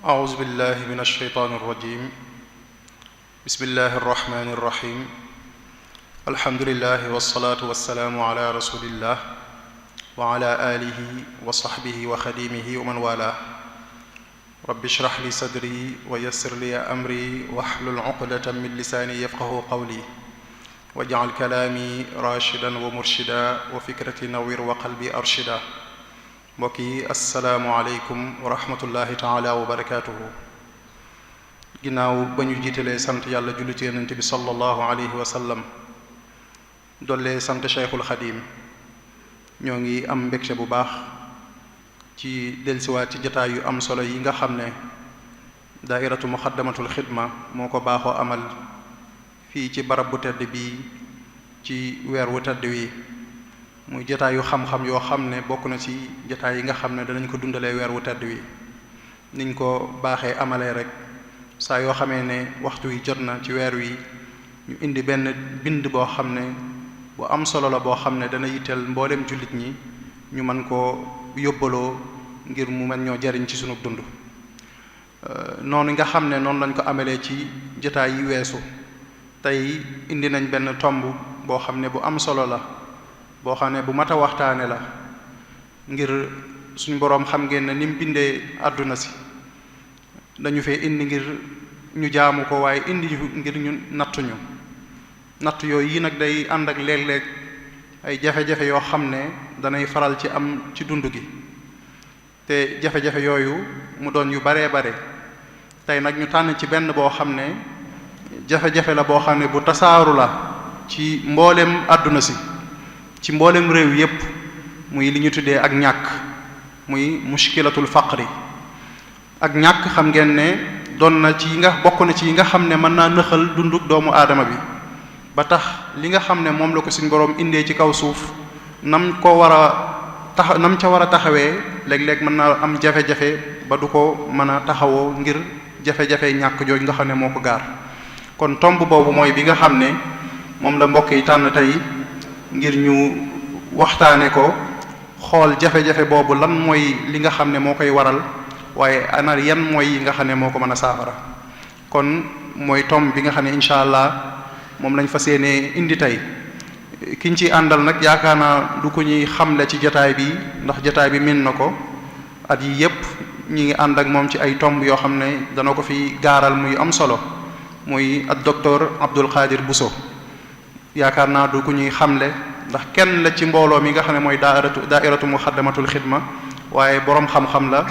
أعوذ بالله من الشيطان الرجيم بسم الله الرحمن الرحيم الحمد لله والصلاة والسلام على رسول الله وعلى آله وصحبه وخديمه ومن والاه رب اشرح لي صدري ويسر لي أمري واحلل عقدة من لساني يفقه قولي واجعل كلامي راشدا ومرشدا وفكرتي نوير وقلبي أرشدا mbokk yi asalaamualeykum wa rahmatullahi taala wa barakaatuhu ginnaaw ba ñu jiitalee sant yàlla julli ci yonent bi sallallahu alayhi wa sallam dollee sant cheikhul xadim ñoo ngi am mbégte bu baax ci delsiwaat ci jataay yu am solo yi nga xam ne daairatu muxaddamatul xidma moo ko baaxoo amal fii ci barab bu tedd bi ci weer wu tedd wi muy jataay yu xam-xam yoo xam ne bokk na ci jataay yi nga xam ne danañ ko dundalee weer wu tedd wi niñ ko baaxee amalee rek saa yoo xamee ne waxtu wi jot na ci weer wi ñu indi benn bind boo xam ne bu am solo la boo xam ne dana yitteel mboolem jullit ñi ñu mën koo yóbbaloo ngir mu mën ñoo jariñ ci sunu dund noonu nga xam ne noonu lañ ko amalee ci jataay yi weesu tey indi nañ benn tomb boo xam ne bu am solo la boo xam ne bu mat a waxtaane la ngir suñ boroom xam ngeen ne ni mu bindee àdduna si dañu fee indi ngir ñu jaamu ko waaye indi ngir ñu nattuñu natt yooyu yi nag day ànd ak léeg-léeg ay jafe-jafe yoo xam ne danay faral ci am ci dund gi te jafe-jafe yooyu mu doon yu baree bare tey nag ñu tànn ci benn boo xam ne jafe-jafe la boo xam ne bu tasaaru la ci mboolem àdduna si ci mboolem réew yépp muy li ñu tuddee ak ñàkk muy mushkilatul faqri ak ñàkk xam ngeen ne doon na ci nga bokk na ci yi nga xam ne mën naa nëxal dunduk doomu aadama bi ba tax li nga xam ne moom la ko suñ boroom indee ci kaw suuf nam ca war a taxawee léeg-léeg mën naa am jafe-jafe ba du ko mën a taxawoo ngir jafe-jafe ñàkk jooju nga xam ne moo ko gaar kon tomb boobu mooy bi nga xam ne moom la mbokk yi tànn tey ngir ñu waxtaane ko xool jafe-jafe boobu lan mooy li nga xam ne moo koy waral waaye ana yan mooy yi nga xam ne moo ko mën a saafara kon mooy tomb bi nga xam ne incha allah moom lañ fas yéenee indi tey kiñ ci àndal nag yaakaar naa du ko ñuy xamle ci jataay bi ndax jataay bi min na ko at yi yépp ñi ngi ànd ak moom ci ay tomb yoo xam ne dana ko fi gaaral muy am solo muy ak docteur Abdul Qadir Bousso yaakaar naa du ku ñuy xamle ndax kenn la ci mbooloo mi nga xam ne mooy daairatu muxaddamatul xidma waaye boroom xam-xam la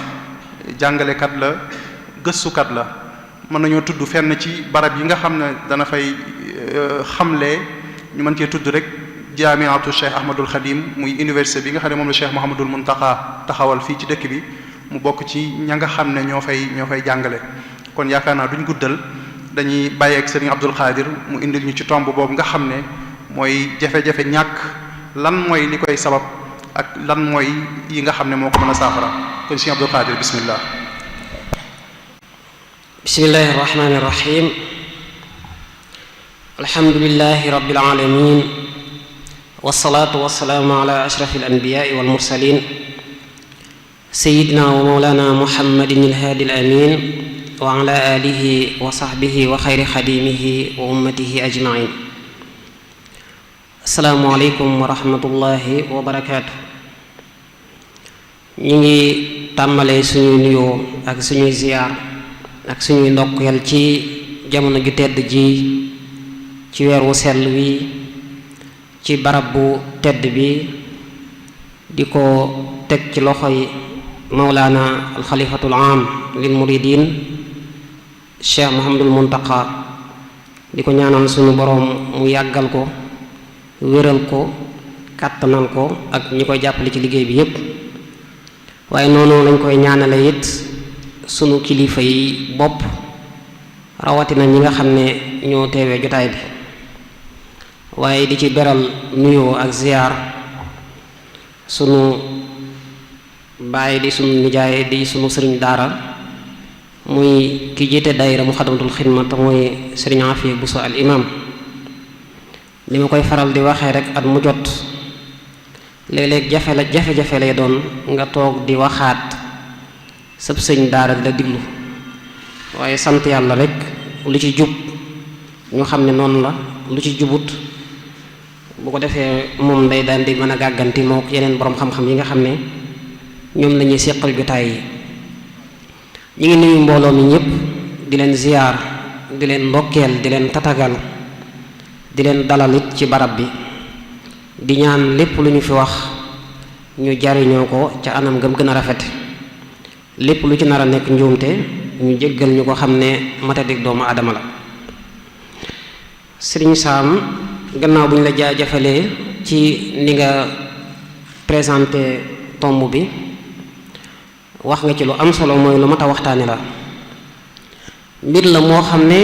jàngalekat la gëstukat la mën nañoo tudd fenn ci barab yi nga xam ne dana fay xamle ñu mën cee tudd rek jaamiatu Cheikh Ahmadul Khadim muy université bi nga xam ne moom la Cheikh Mouhamadul Muntaqa taxawal fii ci dëkk bi mu bokk ci ña nga xam ne ñoo fay jàngale kon yaakaar naa duñ guddal dañuy bàyyeeg sëriñ Abdul Qadir mu indil ñu ci tomb boobu nga xam ne mooy jafe-jafe ñàkk lan mooy li koy sabab ak lan mooy yi nga xam ne moo ko mën a saafara kon sëriñ Abdul Qadir bismillah bismillahi irrahmani irrahim alhamdulilahi rabbil alamin wasalaatu wasalaamu ala ashraf alanbiyai walmursalin sayidina wa mawlana muhammadin alhaadi alamin wa ala alihi wa sahbihi wa xayri xadimihi wa ummatihi ajmain asalaamualeykum wa rahmatullahi wa barakaatu. ñu ngi tàmbalee suñuy nuyoo ak suñuy ziyaar ak suñuy ndokkeel ci jamono ju tedd ji ci weer wu sell wi ci barab bu tedd bi di ko teg ci loxoy mawlaana alxalifatul aam lil muridin cheikh Muhammadul Muntaqa di ko ñaanal suñu boroom mu yàggal ko wéral ko kàttanal ko ak ñi koy jàppale ci liggéey bi yépp waaye noonu lañ koy ñaanale it sunu kilifa yi bopp rawatina ñi nga xam ne ñoo teewee jotaay bi waaye di ci beral nuyoo ak ziyaar sunu baay di sunu nijaay di sunu sëriñ daara muy ki jiite daayira Muxaddamatul Xidma te mooy sëriñ Afiya Buso al imam li ma koy faral di waxee rek at mu jot léeg-léeg jafe-jafe lay doon nga toog di waxaat sëb sëñ daara di la diglu waaye sant yàlla rek lu ci jub ñu xam ne noonu la, lu ci jubut bu ko defee moom day daal di mën a gàgganti moo yeneen boroom xam-xam yi nga xam ne ñoom lañuy séqal jotaay yi. ñu ngi nuyu mbooloo mi ñëpp di leen ziyaar, di leen ndokkeel, di leen tatagal, di leen dalal it ci barab bi, di ñaan lépp lu ñu fi wax ñu jariñoo ko ca anam gëm gën a rafet, lépp lu ci nar a nekk njuumte ñu jéggal ñu ko xam ne matadik doomu aadama la. Sëriñ Saam, gannaaw bu ñu la jaajëfalee ci ni nga présenté tomb bi, wax nga ci lu am solo, mooy lu mat a waxtaane la. mbir la moo xam ne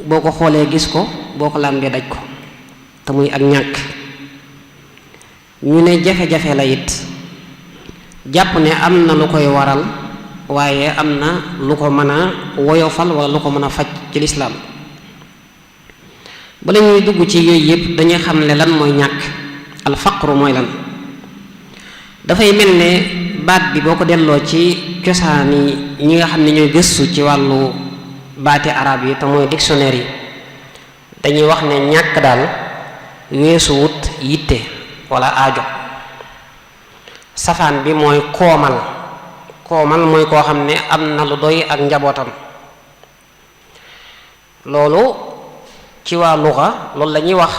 boo ko xoolee gis ko, boo ko làmbee daj ko, te muy ak ñàkk. ñu ne jafe-jafe la it, jàpp ne am na lu koy waral, waaye am na lu ko mën a woyofal wala lu ko mën a faj ci lislaam. bala ñuy dugg ci yooyu yëpp dañuy xam ne lan mooy ñàkk, alfaqru mooy lan. dafay mel ne baat bi boo ko delloo ci cosaan yi ñi nga xam ne ñooy gëstu ci wàllu baati arab yi te mooy dictionnaire yi, dañuy wax ne ñàkk daal weesu wut yitte wala aajo. safaan bi mooy koomal. koomal mooy koo xam ne am na lu doy ak njabootam. loolu ci waa luxa loolu la ñuy wax.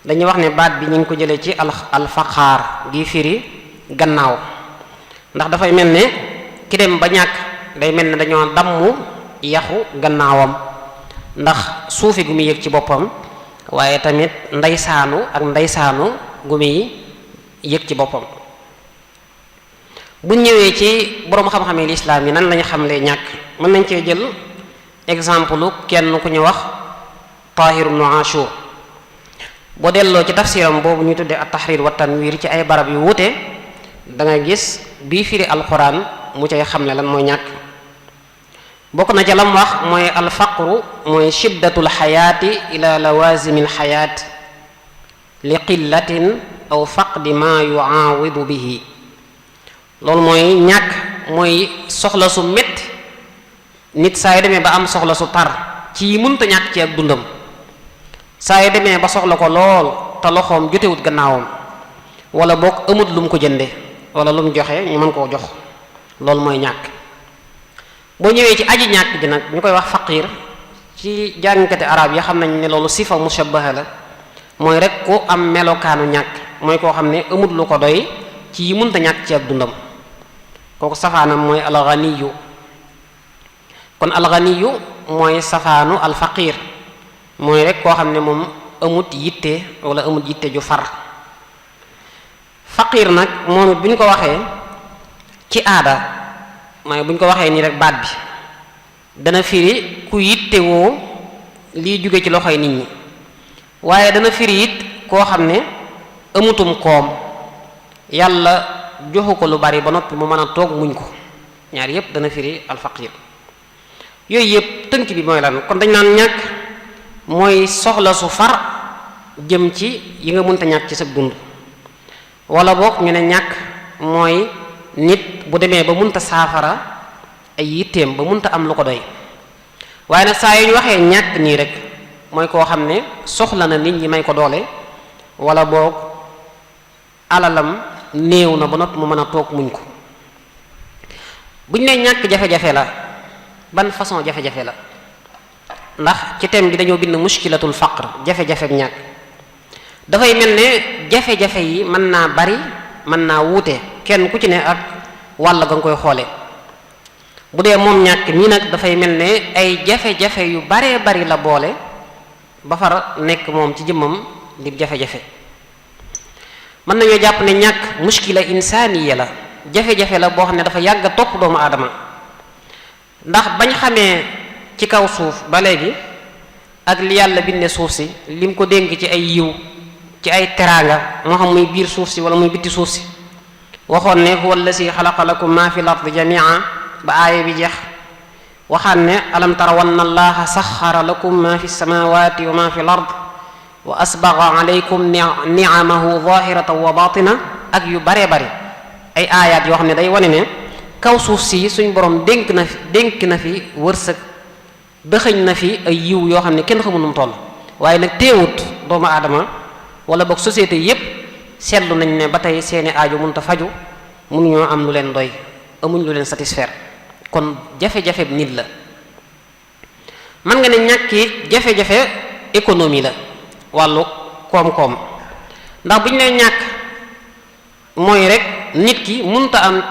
dañuy wax ne baat bi ñu ngi ko jëlee ci alfaqaar gi firi gannaaw, ndax dafay mel ne ki dem ba ñàkk day mel ne dañoo damm yaxu gannaawam, ndax suufi gu muy yëg ci boppam, waaye tamit ndeysaanu gu muy yëg ci boppam. bu ñëwee ci boroom xam-xame lislaam yi nan lañu xamlee ñàkk, mën nañ cee jël exemple kenn ku ñu wax Taahir ibnu Ashur. boo delloo ci tafsiram boobu ñu tuddee at-Tahrir wa Tanwir ci ay barab yu wuute, da nga gis bii firi alquran mu cay xam ne lan mooy ñàkk. bokk na ca lam wax mooy alfaqru mooy shiddatul xayaati ila lawazimil xayaat li qillatin aw faqdi ma yuaawidu bihi. loolu mooy ñàkk mooy soxla su métti, nit saa yu demee ba am soxla su tar ci mënta ñàkk ci ak dundam, saa yu demee ba soxla ko lool te loxoom jotewut gannaawam, wala boog amut lu mu ko jënde wala lu mu joxe ñu mën koo jox, loolu mooy ñàkk. boo ñëwee ci aji ñàkk ji nag ñu koy wax faqir, ci jàngkati arab yi xam nañ ne loolu sifa mushabbaha la, mooy rek ku am melokaanu ñàkk, mooy koo xam ne amut lu ko doy ci yi mënta ñàkk ci ab dundam. kooku safaanam mooy alganiyu. kon alganiyu mooy safaanu alfaqir, mooy rek koo xam ne moom amut yitte wala amut yitte ju far. faqir nag moom it bu ñu ko waxee ci aada, mooy bu ñu ko waxee nii rek baat bi dana firi ku yittewoo liy jóge ci loxoy nit ñi, waaye dana firi it koo xam ne amutum koom, yàlla joxu ko lu bari ba noppi mu mën a toog muñ ko. ñaar yépp dana firi alfaqir. yooyu yépp tënk bi mooy lan, kon dañ naan ñàkk mooy soxla su far jëm ci yi nga mënta ñàkk ci sa dund, wala boog ñu ne ñàkk mooy nit bu demee ba mënta saafara ay yitteem, ba mënta am lu ko doy. waaye nag saa yu ñu waxee ñàkk nii rek mooy koo xam ne soxla na nit ñi may ko doole, wala boog alalam néew na ba noppi mu mën a toog muñ ko. buñ ne ñàkk jafe-jafe la, ban façon jafe-jafe la? ndax ci thème bi dañoo bind mushkilatul faqr, jafe-jafeek ñàkk. dafay mel ne jafe-jafe yi mën naa bari, mën naa wuute, kenn ku ci ne ak wàll ga nga koy xoole. bu dee moom ñàkk mii nag dafay mel ne ay jafe-jafe yu baree bari la boole ba far nekk moom ci jëmmam di jafe-jafe. mën nañoo jàpp ne ñàkk mushkila insaaniya la, jafe-jafe la boo xam ne dafa yàgg a topp doomu aadama. ndax bañ xamee ci kaw suuf ba léegi ak li yàlla binde suuf si, lim ko dénk ci ay yiw, ci ay teraanga, moo xam muy biir suuf si wala muy bitti suuf si. waxoon ne huwa allasi xalaqa lakum ma fi l ardi jamia ba aaya bi jeex. waxaan ne alam tarawanna allaha saxara lakum ma fi samawati wa ma fi l ard wa asbaga alaykum niamahu zahiratan wa batina, ak yu baree bari ay aayaat yoo xam ne day wane ne kaw suuf si suñ borom dénk na fi wërsëg dëxëñ na fi ay yiw yoo xam ne kenn xamul nu mu toll waaye nag teewut doomu aadama wala boog société yépp seetlu nañ ne ba tey seeni aajo mënut a faju mënuñoo am lu leen doy amuñ lu leen satisfaire kon jafe-jafe nit la mën nga ne ñàkki jafe-jafe économie la wàllu koom-koom ndax bu ñu nee ñàkk mooy rek nit ki mënut a am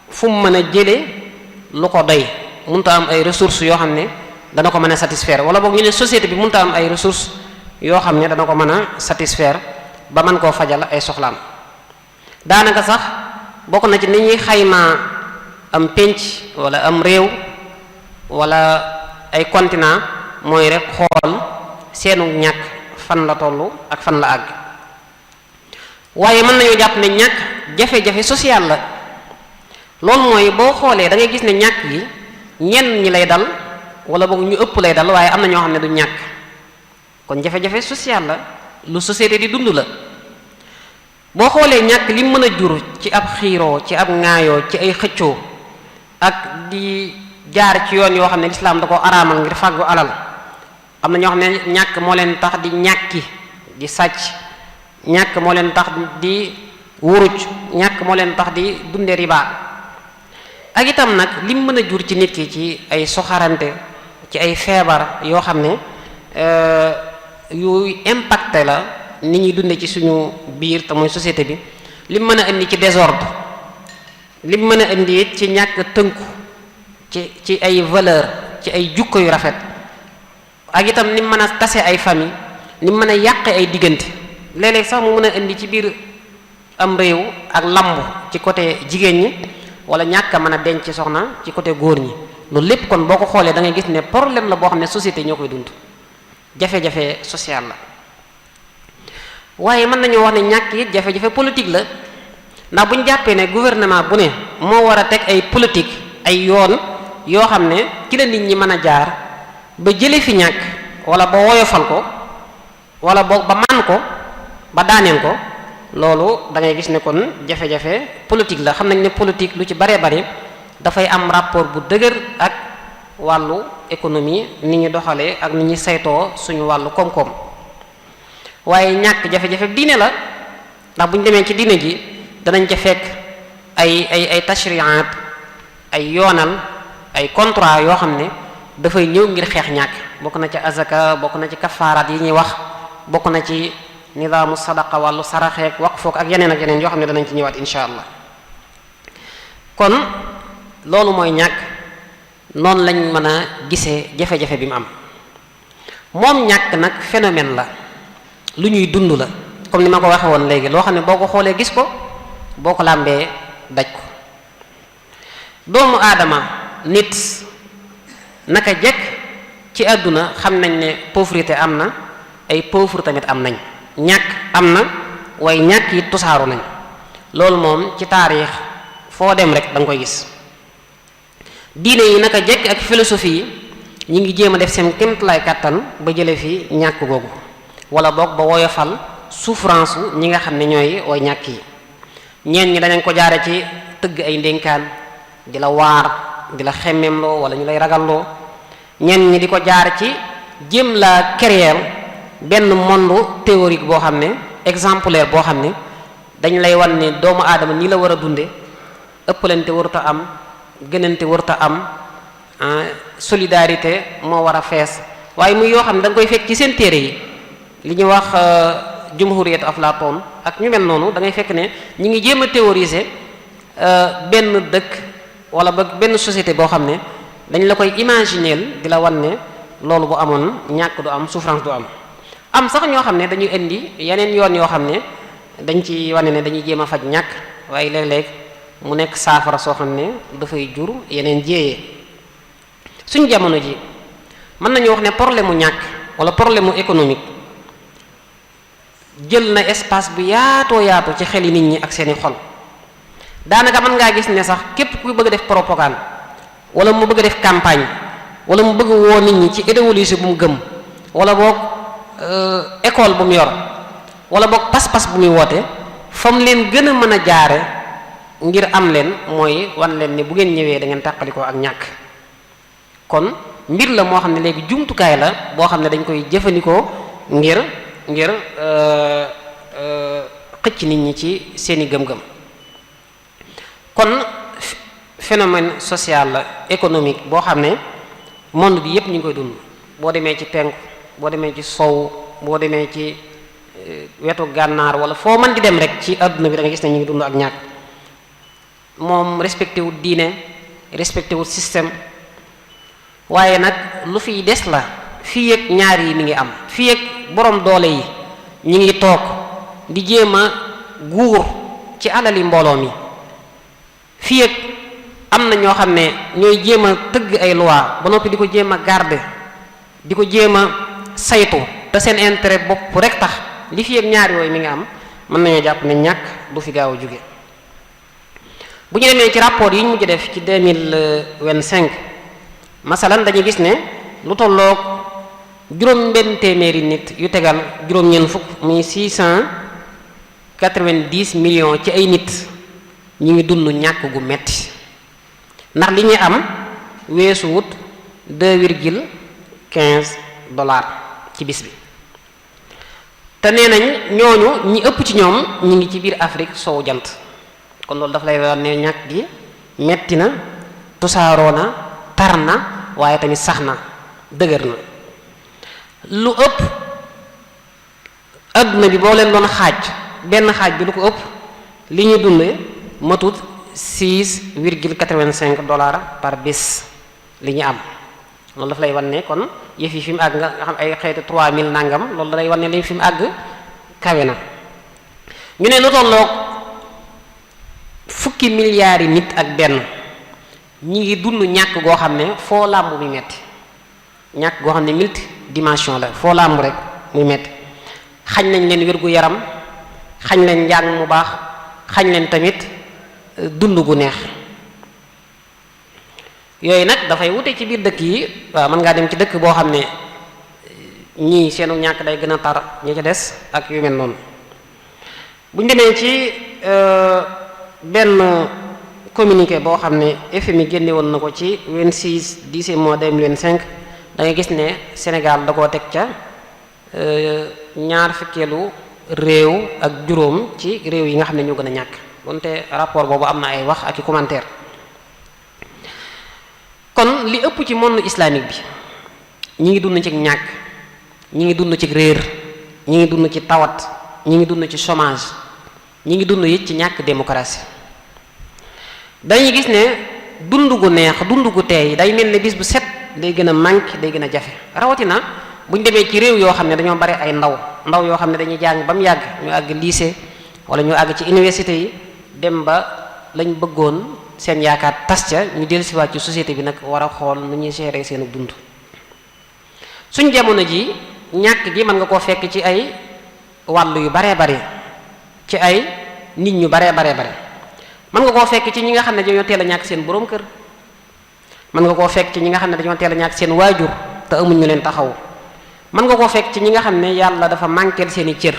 fu mu mën a jële lu ko doy mënut a am ay ressources yoo xam ne dana ko mën a satisfaire wala boog ñu ne société bi mënut a am ay ressources yoo xam ne dana ko mën a satisfaire ba mën koo fajal ay soxlaam daanaka sax bokk na ci ni ñuy xaymaa am pénc wala am réew wala ay continent mooy rek xool seenu ñàkk fan la tollu ak fan la àgg waaye mën nañoo jàpp ne ñàkk jafe-jafe social la loolu mooy boo xoolee da ngay gis ne ñàkk gi ñenn ñi lay dal wala boog ñu ëpp lay dal waaye am na ñoo xam ne du ñàkk kon jafe-jafe social la lu société di dund la boo xoolee ñàkk li mën a jur ci ab xiiroo ci ab ŋaayoo ci ay xëccoo ak di jaar ci yoon yoo xam ne lislaam da ko araamal ngir fàggu alal am na ñoo xam ne ñàkk moo leen tax di ñàkki di sàcc ñàkk moo leen tax di wuruj ñàkk moo leen tax di dunde riba ak itam nag li mën a jur ci nit ki ci ay soxarante ci ay feebar yoo xam ne yu impacté la nit ñuy dunde ci suñu biir te mooy société bi li mën a indi ci désordre li mën a indi it ci ñàkk tënku ci ay valeur ci ay jukko yu rafet ak itam ni mën a tase ay famille ni mën a yàqe ay diggante léeg-léeg sax mu mën a indi ci biir am réew ak lamb ci côté jigéen ñi wala ñàkk a mën a denc soxna ci côté góor ñi loolu lépp kon boo ko xoolee da ngay gis ne problème la boo xam ne société ñoo koy dund jafe-jafe social la waaye mën nañoo wax ne ñàkk it jafe-jafe politique la ndax bu ñu jàppee ne gouvernement bu ne moo war a teg ay politique ay yoon yoo xam ne ci la nit ñi mën a jaar ba jële fi ñàkk wala ba woyofal ko wala boog ba man ko ba daaneel ko loolu da ngay gis ne kon jafe-jafe politique la xam nañ ne politique lu ci baree bari dafay am rapport bu dëgër ak wàllu économie ni ñu doxalee ak ni ñu saytoo suñu wàllu koom-koom waaye ñàkk jafe-jafe diine la ndax bu ñu demee ci diine ji danañ ca fekk ay tashri'at ay yoonal ay contrat yoo xam ne dafay ñëw ngir xeex ñàkk bokk na ci azaka bokk na ci kafaaraat yi ñuy wax bokk na ci nidaamu sadaqa wàllu saraxeek waqfook ak yeneen yoo xam ne danañ ci ñëwaat insha allah kon loolu mooy ñàkk noonu lañ mën a gisee jafe-jafe bi mu am moom ñàkk nag phénomène la lu ñuy dund la comme ni ma ko waxe woon léegi loo xam ne boo ko xoolee gis ko boo ko làmbee daj ko doomu aadama nit naka jekk ci àdduna xam nañ ne pauvreté am na ay pauvre tamit am nañ ñàkk am na waaye ñàkk yi tusaaru nañ loolu moom ci taarix foo dem rek da nga koy gis diine yi naka jekk ak philosophie yi ñu ngi jéem a def seen kéemtalaay kàttan ba jële fi ñàkk googu wala boog ba woyofal souffrance ñi nga xam ne ñooy way ñàkk yi ñeen ñi dañu ko jaare ci tëgg ay ndénkaan di la waar di la xemmemloo wala ñu lay ragalloo ñeen ñi di ko jaare ci jéem la créer benn monde théorique boo xam ne exemplaire boo xam ne dañ lay wan ne doomu aadama nii la war a dunde ëppalante warut a am gënante warut a am solidarité moo war a fees waaye muy yoo xam ne da nga koy fekk ci seen téere yi li ñuy wax jumhuriyat Aflaatoon ak ñu mel noonu da ngay fekk ne ñi ngi jéem a théoriser benn dëkk wala ba benn société boo xam ne dañ la koy imaginer di la wan ne loolu bu amoon ñàkk du am souffrance du am sax ñoo xam ne dañuy indi yeneen yoon yoo xam ne dañ ci wane ne dañuy jéem a faj ñàkk waaye léeg-léeg mu nekk saafara soo xam ne dafay jur yeneen jéeyee suñ jamono ji mën nañu wax ne problème mu ñàkk wala problème mu économique jël na espace bu yaatoo yaatu ci xeli nit ñi ak seeni xol daanaka mën ngaa gis ne sax képp ku bëgg a def propagande wala mu bëgg a def campagne wala mu bëgg woo nit ñi ci idéologie bu mu gëm wala boog école bu mu yor wala boog pas-pas bu muy woote fa mu leen gën a mën a jaare ngir am leen mooy wan leen ne bu ngeen ñëwee da ngeen tàqalikoo ak ñàkk. kon mbir la moo xam ne léegi jumtukaay la boo xam ne dañ koy jëfandikoo ngir xëcc nit ñi ci seeni gëm-gëm. kon phénomène social la économique boo xam ne monde bi yépp ñu ngi koy dund. boo demee ci penku, boo demee ci sow, boo demee ci wetu gànnaar wala foo mën di dem rek ci àdduna bi da nga gis ne ñu ngi dund ak ñàkk. moom respecté wut diine, respecté wut système, waaye nag lu fiy des la fii ak ñaar yi mi ngi am. fii ak borom doole yi ñi ngi toog di jéem a guur ci alali mbooloo mi, fii ak am na ñoo xam ne ñooy jéem a tëgg ay loi ba noppi di ko jéem a garder, di ko jéem a saytu te seen intérêt bopp rek tax. li fi ak ñaar yooyu mi ngi am, mën nañoo jàpp ne ñàkk du fi gaaw a jóge. bu ñu demee ci rapport yi ñu mujj def ci 2025 masalan dañuy gis ne lu tolloog juróom-benn téeméeri nit yu tegal juróom-ñeent fukk muy 690 millions ci ay nit ñu ngi dund ñàkk gu metti ndax li ñuy am weesu wut $2,15 ci bis bi. te nee nañ ñooñu ñi ëpp ci ñoom ñi ngi ci biir Afrique soowu jant. kon loolu dafa lay wax ne ñàkk gi metti na, tusaaroo na, tar na, waaye tamit sax na, dëgër na. lu ëpp adduna bi boo leen doon xaaj, benn xaaj bi lu ko ëpp li ñu dundee matut $6,85 par bés li ñu am. loolu daf lay wan ne kon yëf yi fi mu àgg nga xam ay xeeti 3000 nangam, loolu da lay wan ne li fi mu àgg kawe na. ñu ne lu tolloog fukki milliards yi nit ak benn ñi ngi dund ñàkk goo xam ne foo làmb muy metti, ñàkk goo xam ne multidimension la, foo làmb rek muy metti. xañ nañ leen wér gu yaram, xañ leen njàng mu baax, xañ leen tamit dund gu neex. yooyu nag dafay wute ci biir dëkk yi. waaw mën ngaa dem ci dëkk boo xam ne ñii seenu ñàkk day gën a tar ñi ca des ak yu mel noonu. bu ñu demee ci benn communiqué boo xam ne FMI génne woon na ko ci 26/10/2025 da ngay gis ne Sénégal da koo teg ca ñaar fukkeelu réew ak juróom ci réew yi nga xam ne ñoo gën a ñàkk. wante rapport boobu am na ay wax ak i commentaire. kon li ëpp ci monde islamique bi ñi ngi dund ci ñàkk, ñi ngi dund ci réer, ñi ngi dund ci tawat, ñi ngi dund ci chômage, ñi ngi dund it ci ñàkk démocratie. dañuy gis ne dund gu neex, dund gu teey day mel ne bis bu set day gën a manqué, day gën a jafe. rawatina bu ñu demee ci réew yoo xam ne dañoo bari ay ndaw yoo xam ne dañuy jàng ba mu yàgg ñu àgg lycée wala ñu àgg ci université yi, dem ba lañ bëggoon seen yaakaar tas ca, ñu dellusiwaat ci société bi nag war a xool nu ñuy gérer seen dund. suñ jamono ji ñàkk gi mën nga koo fekk ci ay wàll yu baree bari, ci ay nit ñu baree bare mën nga koo fekk ci ñi nga xam ne dañoo teel a ñàkk seen boroom kër, mën nga koo fekk ci ñi nga xam ne dañoo teel a ñàkk seen waajur te amuñ ñu leen taxaw, mën nga koo fekk ci ñi nga xam ne yàlla dafa manqué seeni cër,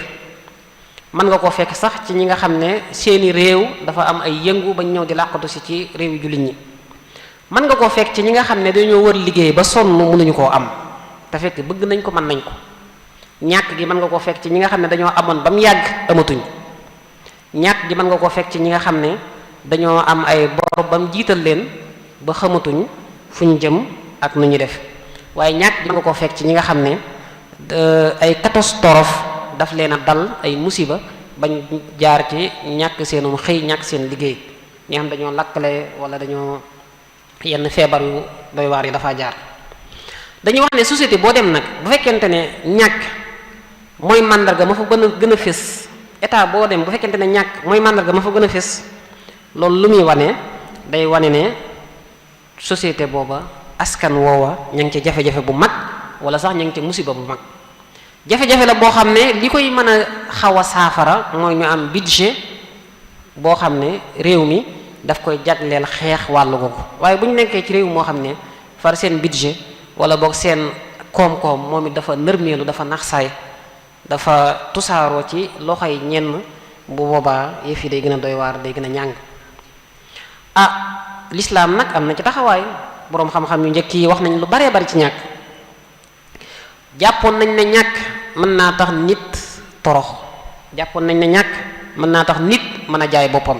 mën nga koo fekk sax ci ñi nga xam ne seeni réew dafa am ay yëngu bañ ñëw di làqatu si ci réew yu jullit ñi, mën nga koo fekk ci ñi nga xam ne dañoo wër liggéey ba sonn mënuñu koo am te fekk bëgg nañ ko, mën nañ ko. ñàkk gi mën nga koo fekk ci ñi nga xam ne dañoo amoon ba mu yàgg amatuñ. ñàkk gi mën nga koo fekk ci ñi nga xam ne dañoo am ay bor ba mu jiital leen ba xamatuñ fuñ jëm ak nu ñu def. waaye ñàkk gi mën nga koo fekk ci ñi nga xam ne ay catastrophe daf leen a dal, ay musiba bañ jaar ci ñàkk seenum xëy, ñàkk seen liggéey. ñi xam dañoo lakkale wala dañoo yenn feebar yu doy waar yi dafa jaar. dañuy wax ne société boo dem nag bu fekkente ne ñàkk mooy màndarga ma fa gën a fés, état boo dem bu fekkente ne ñàkk mooy màndarga ma fa gën a fés, loolu lu muy wane day wane ne société booba askan woowa ña ngi ci jafe-jafe bu mag wala sax ña ngi ci musiba bu mag. jafe-jafe la boo xam ne li koy mën a xaw a saafara mooy ñu am budget boo xam ne réew mi daf koy jagleel xeex wàllu googu. waaye bu ñu nekkee ci réew moo xam ne far seen budget wala boog seen koom-koom moom it dafa nërmeelu, dafa naxsaay, dafa tusaaroo ci loxoy ñenn, bu boobaa yëf yi day gën a doy waar, day gën a ñàng. lislaam nag am na ci taxawaay. boroom xam-xam yu njëkk yi wax nañ lu baree bari ci ñàkk. jàppoon nañ ne ñàkk mën naa tax nit torox. jàppoon nañ ne ñàkk mën naa tax nit mën a jaay boppam.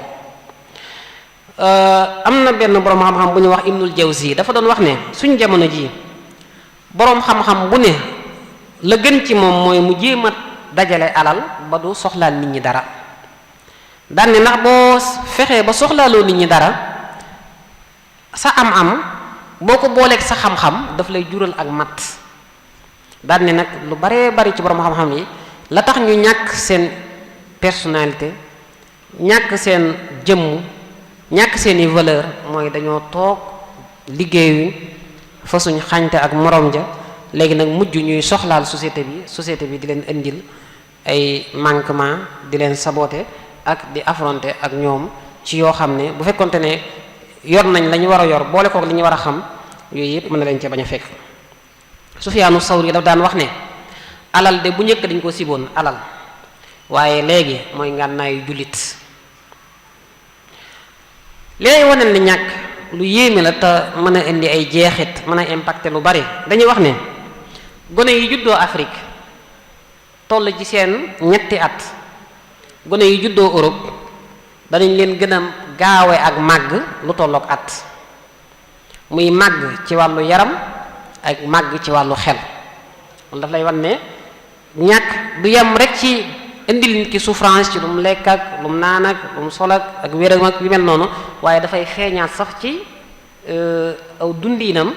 am na benn boroom xam-xam bu ñu wax Ibnul Jawzi dafa doon wax ne suñ jamono ji boroom xam-xam bu ne la gën ci moom mooy mu jéem a dajale alal ba du soxlaal nit ñi dara. daan ne ndax boo fexee ba soxlaaloo nit ñi dara sa am-am boo ko booleeg sa xam-xam daf lay jural ak mat. daan ne nag lu baree bari ci boroom xam-xam yi la tax ñu ñàkk seen personnalité ñàkk seen jëmm ñàkk seeni valeur mooy dañoo toog liggéeyuñ fa suñ xañte ak morom ja léegi nag mujj ñuy soxlaal société bi di leen indil ay manquement di leen saboter ak di affronter ak ñoom ci yoo xam ne bu fekkonte ne yor nañ la ñu war a yor boole kook li ñu war a xam yooyu yëpp mën na leen ci bañ a fekk. Sufyaanu Sawri daf daan wax ne alal de bu njëkk dañ ko siboon alal waaye léegi mooy ngànnaayu jullit. léegi wane ni ñàkk lu yéeme la te mën a indi ay jeexit mën a impacter lu bari dañuy wax ne gone yi juddoo Afrique toll ci seen ñetti at gone yi juddoo Europe danañ leen gën a gaawe ak màgg lu tollook at muy màgg ci wàllu yaram ak màgg ci wàllu xel. loolu daf lay wan ne ñàkk du yem rek ci indil nit ki souffrance ci lu mu lekk ak lu mu naan ak lu mu sol ak wéram ak yu mel noonu waaye dafay feeñaat sax ci aw dundiinam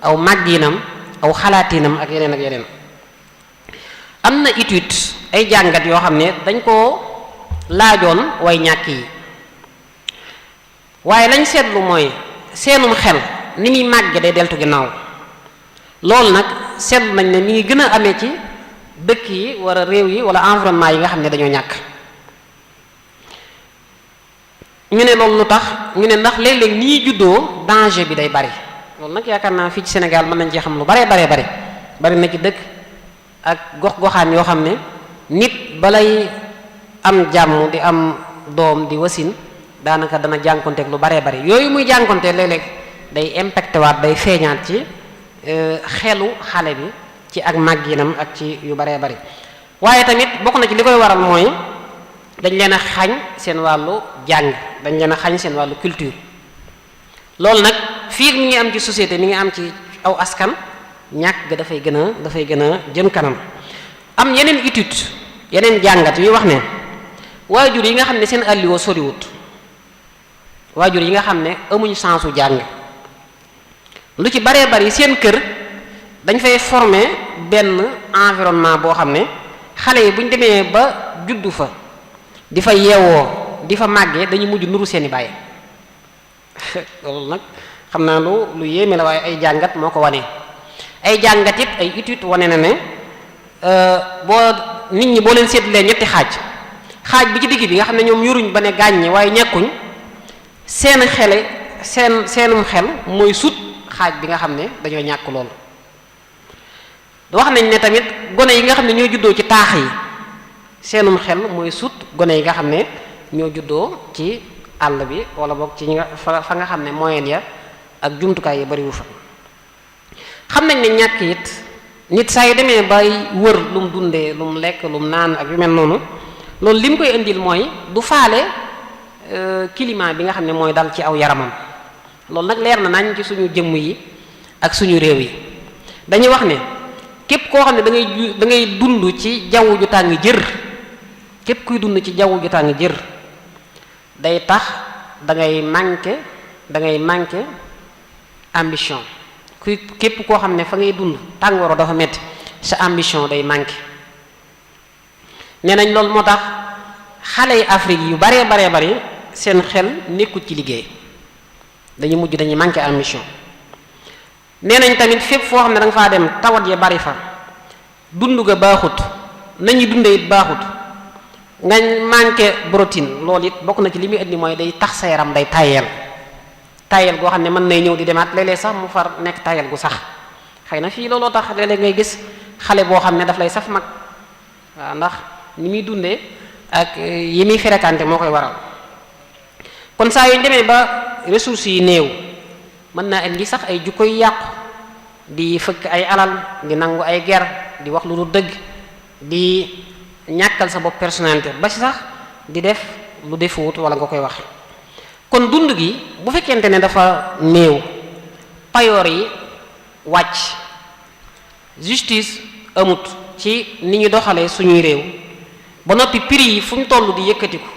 aw màggiinam aw xalaatinam ak yeneen ak yeneen. am na étude ay jàngat yoo xam ne dañ koo laajoon way ñàkk yi waaye lañ seetlu mooy seenum xel ni muy màgge day deltu ginnaaw. loolu nag seetlu nañ ne mi ngi gën a amee ci dëkk yi wala réew yi wala environnement yi nga xam ne dañoo ñàkk. ñu ne loolu lu tax ñu ne ndax léeg-léeg nii juddoo danger bi day bari. loolu nag yaakaar naa fii ci Sénégal mën nañ cee xam lu bari bari na ci dëkk ak gox-goxaan yoo xam ne nit balay am jàmm di am doom di wasin daanaka dana jànkonteeg lu baree bari yooyu muy jànkonteeg léeg-léeg day impacté waat day feeñaat ci xelu xale bi ci ak màgginam ak ci yu baree bari. waaye tamit bokk na ci li koy waral mooy dañ leen a xañ seen wàllu jàng dañ leen a xañ seen wàllu culture. loolu nag fii mi ngi am ci société mi ngi am ci aw askan ñàkk ga dafay gën a jëm kanam. am yeneen étude yeneen jàngat yu wax ne waajur yi nga xam ne seen àlliwoo soriwut waajur yi nga xam ne amuñ sensu jàng lu ci baree bari seen kër dañ fay former benn environnement boo xam ne xale yi buñ demee ba juddu fa di fa yeewoo di fa màggee dañu mujj nuru seeni baay. loolu nag xam naa lu yéeme la waaye ay jàngat moo ko wane. ay jàngat it ay étude wane na ne nit ñi boo leen seetlee ñetti xaaj bi ci digg bi nga xam ne ñoom yoruñ ba ne gàññi waaye ñàkkuñ seenum xel mooy sut xaaj bi nga xam ne dañoo ñàkk lool. wax nañ ne tamit gone yi nga xam ne ñoo juddoo ci taax yi seenum xel mooy sut gone yi nga xam ne ñoo juddoo ci àll bi wala boog ci fa nga xam ne moyen ya ak jumtukaay yi bariwu fa. xam nañ ne ñàkk it nit saa yu demee bay wër lu mu dundee lu mu lekk lu mu naan ak yu mel noonu loolu li mu koy indil mooy du faale climat bi nga xam ne mooy dal ci aw yaramam. loolu nag leer na nañ ci suñu jëmm yi ak suñu réew yi dañuy wax ne képp koo xam ne da ngay dund ci jaww ju tàng jër képp kuy dund ci jaww ju tàng jër day tax da ngay manqué ambition. képp koo xam ne fa ngay dund tàngooro dafa metti sa ambition day manqué. nee nañ loolu moo tax xale yi Afrique yu baree bari seen xel nekkul ci liggéey dañuy manqué ambition. nee nañ tamit fépp foo xam ne da nga faa dem tawat ya bari fa dund ga baaxut nañu dundee it baaxut nga manqué protéine loolu it bokk na ci li muy indi mooy day tax sa yaram day tayel goo xam ne mën nay ñëw di demaat léeg-léeg sax mu far nekk tayel gu sax xëy na fii looloo tax léeg-léeg ngay gis xale boo xam ne daf lay saf mag waaw ndax ni muy dundee ak yi muy fréquenté moo koy waral. kon saa yu ñu demee ba ressources yi néew mën naa indi sax ay jukko yu yàqu, di fëkk ay alal, di nangu ay ger, di wax lu dul dëgg, di ñàkkal sa bopp personnalité, ba ci sax di def lu defuwut wala nga koy wax. kon dund gi bu fekkente ne dafa néew, payoor yi wàcc, justice amut ci ni ñu doxalee suñuy réew, ba noppi prix yi fu ñu toll di yëkkatiku,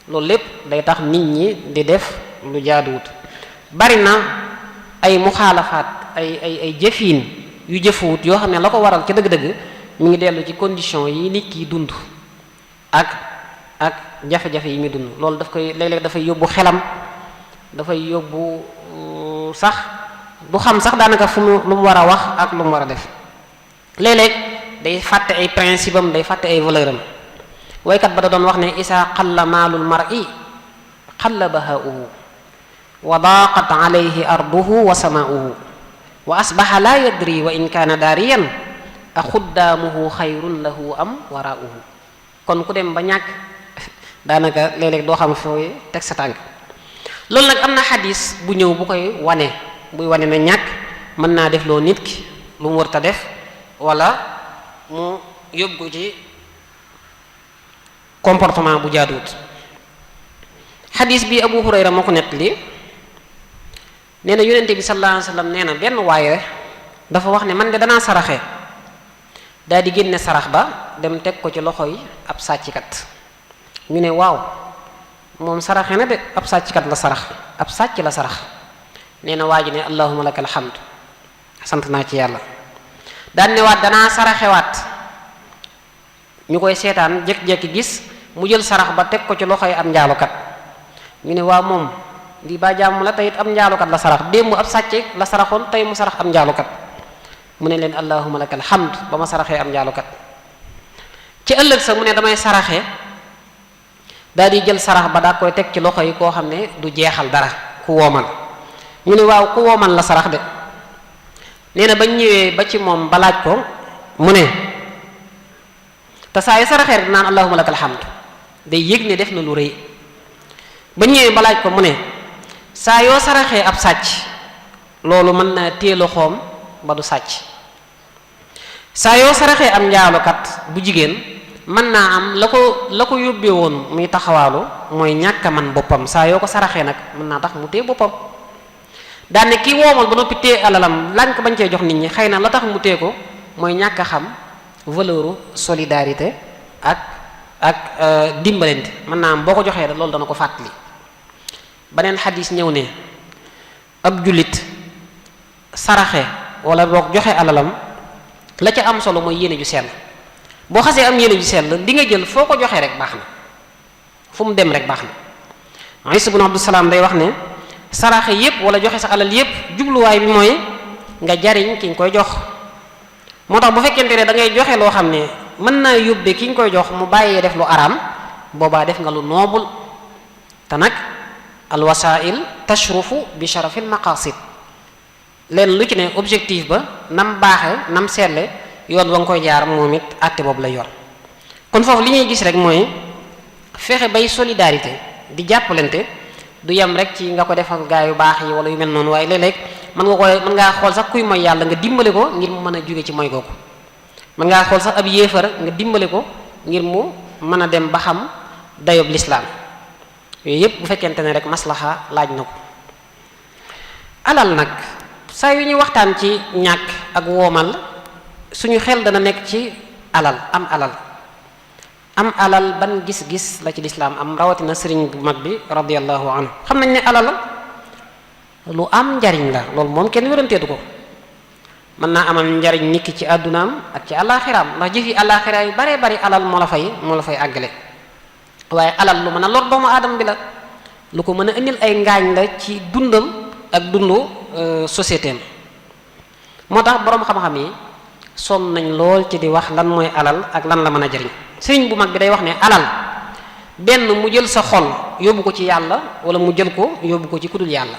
loolu lépp day tax nit ñi di def lu jaaduwut. bari na ay muxaalafaat, ay jëfiin yu jëfuwut yoo xam ne la ko waral ci dëgg-dëgg mi ngi dellu ci condition yi nit ki dund ak jafe-jafe yi muy dund. loolu daf koy léeg-léeg dafay yóbbu xelam, dafay yóbbu sax du xam sax daanaka lu mu war a wax ak lu mu war a def. léeg-léeg day fàtte ay principe am, day fàtte ay valeur am. waykat ba da doon wax ne isa qalla maalul mar'i qalla bahaa'uhu wa daaqat alayhi arduhu wa samaa'uhu wa asbaha la yadri wa in kaana daariyan axuddaamuhu xayrun lahu am waraa'uhu. kon ku dem ba ñàkk daanaka léeg-léeg doo xam fooy teg sa tànk. loolu nag am na xadis bu ñëw bu koy wane, buy wane na ñàkk mën naa def loo nit ki lu mu warta def, wala mu yóbbu ko ci comportement bu jaaduwut. xadis bi Abu Hurayra moo ko nettali, nee na yonente bi sallallahu alayhi wa sallam nee na benn waaye dafa wax ne man de danaa saraxe, daal di génne sarax ba dem teg ko ci loxo yi ab sàcckat. ñu ne waaw, moom saraxe na de, ab sàcckat la sarax, ab sàcc la sarax. nee na waa ji ne allahumma lakal hamd, sant naa ci yàlla. daan ne waat danaa saraxewaat, ñu koy seetaan jékki-jékki gis mu jël sarax ba teg ko ci loxo yi am njaalukat. ñu ne waaw, moom lii ba jàmm la, tey it am njaalukat la sarax, démb ab sàcc la saraxoon, tey mu sarax am njaalukat. mu ne leen allahumma lakal hamd ba ma saraxee am njaalukat. ci ëllëg sa mu ne damay saraxe, daal di jël sarax ba daa koy teg ci loxo yi koo xam ne du jeexal dara, ku woomal. ñu ne waaw, ku woomal la sarax de. nee na bañ ñëwee ba ci moom ba laaj ko, mu ne te saa yu saraxee rek naan allahumma lakal hamd, day yëg ne def na lu rëy. ba ñëwee ba laaj ko, mu ne saa yoo saraxee ab sàcc, loolu mën naa téye loxoom ba du sàcc. saa yoo saraxee am njaalukat bu jigéen, mën naa am la ko yóbbee woon muy taxawaalu mooy ñàkk a man boppam, saa yoo ko saraxee nag mën naa tax mu téye boppam. daan ne kii woomal ba noppi téye alalam lànk bañ cee jox nit ñi, xëy na la tax mu téye ko mooy ñàkk a xam valeur solidarité ak dimbalante. mën naa am boo ko joxee loolu dana ko fàttali. beneen xadis ñëw ne ab jullit saraxe wala boog joxe alalam, la ca am solo mooy yéene ju sell. boo xasee am yéene ju sell, li nga jël foo ko joxee rek baax na, fu mu dem rek baax na. Isa ibn Abdus Salaam day wax ne saraxe yépp wala joxe sa alal yépp jubluwaay bi mooy nga jariñ ki nga koy jox. moo tax bu fekkente ne da ngay joxe loo xam ne mën naa yóbbee ki nga koy jox mu bàyyee def lu araam, boobaa def nga lu noobul. te nag al wasail tashrufu bi sharafil maqasid, leen lu ci ne objectif ba nam baaxe nam seetle, yoon wa nga koy jaar moom it àtte boobu lay yor. kon foofu li ñuy gis rek mooy fexe bay solidarité di jàppalante du yem rek ci nga ko defal gaa yu baax yi wala yu mel noonu, waaye léeg-léeg mën ngaa xool sax kuy mooy yàlla nga dimbale ko ngir mu mën a jóge ci mooy googu. mën ngaa xool sax ab yéefar nga dimbale ko ngir mu mën a dem ba xam dayob lislaam. yooyu yépp bu fekkente ne rek maslaxa laaj na ko. alal nag saa yu ñuy waxtaan ci ñàkk ak woomal, suñu xel dana nekk ci alal. am alal ban gis-gis la ci lislaam am, rawatina sëriñ bu mag bi radiyallahu anhu. xam nañ ne alal lu am njariñ la, loolu moom kenn wéranteetu ko. mën naa amal njariñ nit ki ci àddunaam ak ci àllaaxiraam, ndax jëf yi àllaaxira yu baree bari alal moo la fay àggale. waaye alal lu mën a lor doomu aadama bi la, lu ko mën a indil ay ngaañ la ci dundam ak dundu société am. moo tax boroom xam-xam yi sonn nañ lool ci di wax lan mooy alal ak lan la mën a jariñ. sëriñ bu mag bi day wax ne alal benn mu jël sa xol yóbbu ko ci yàlla, wala mu jël ko yóbbu ko ci kudul yàlla.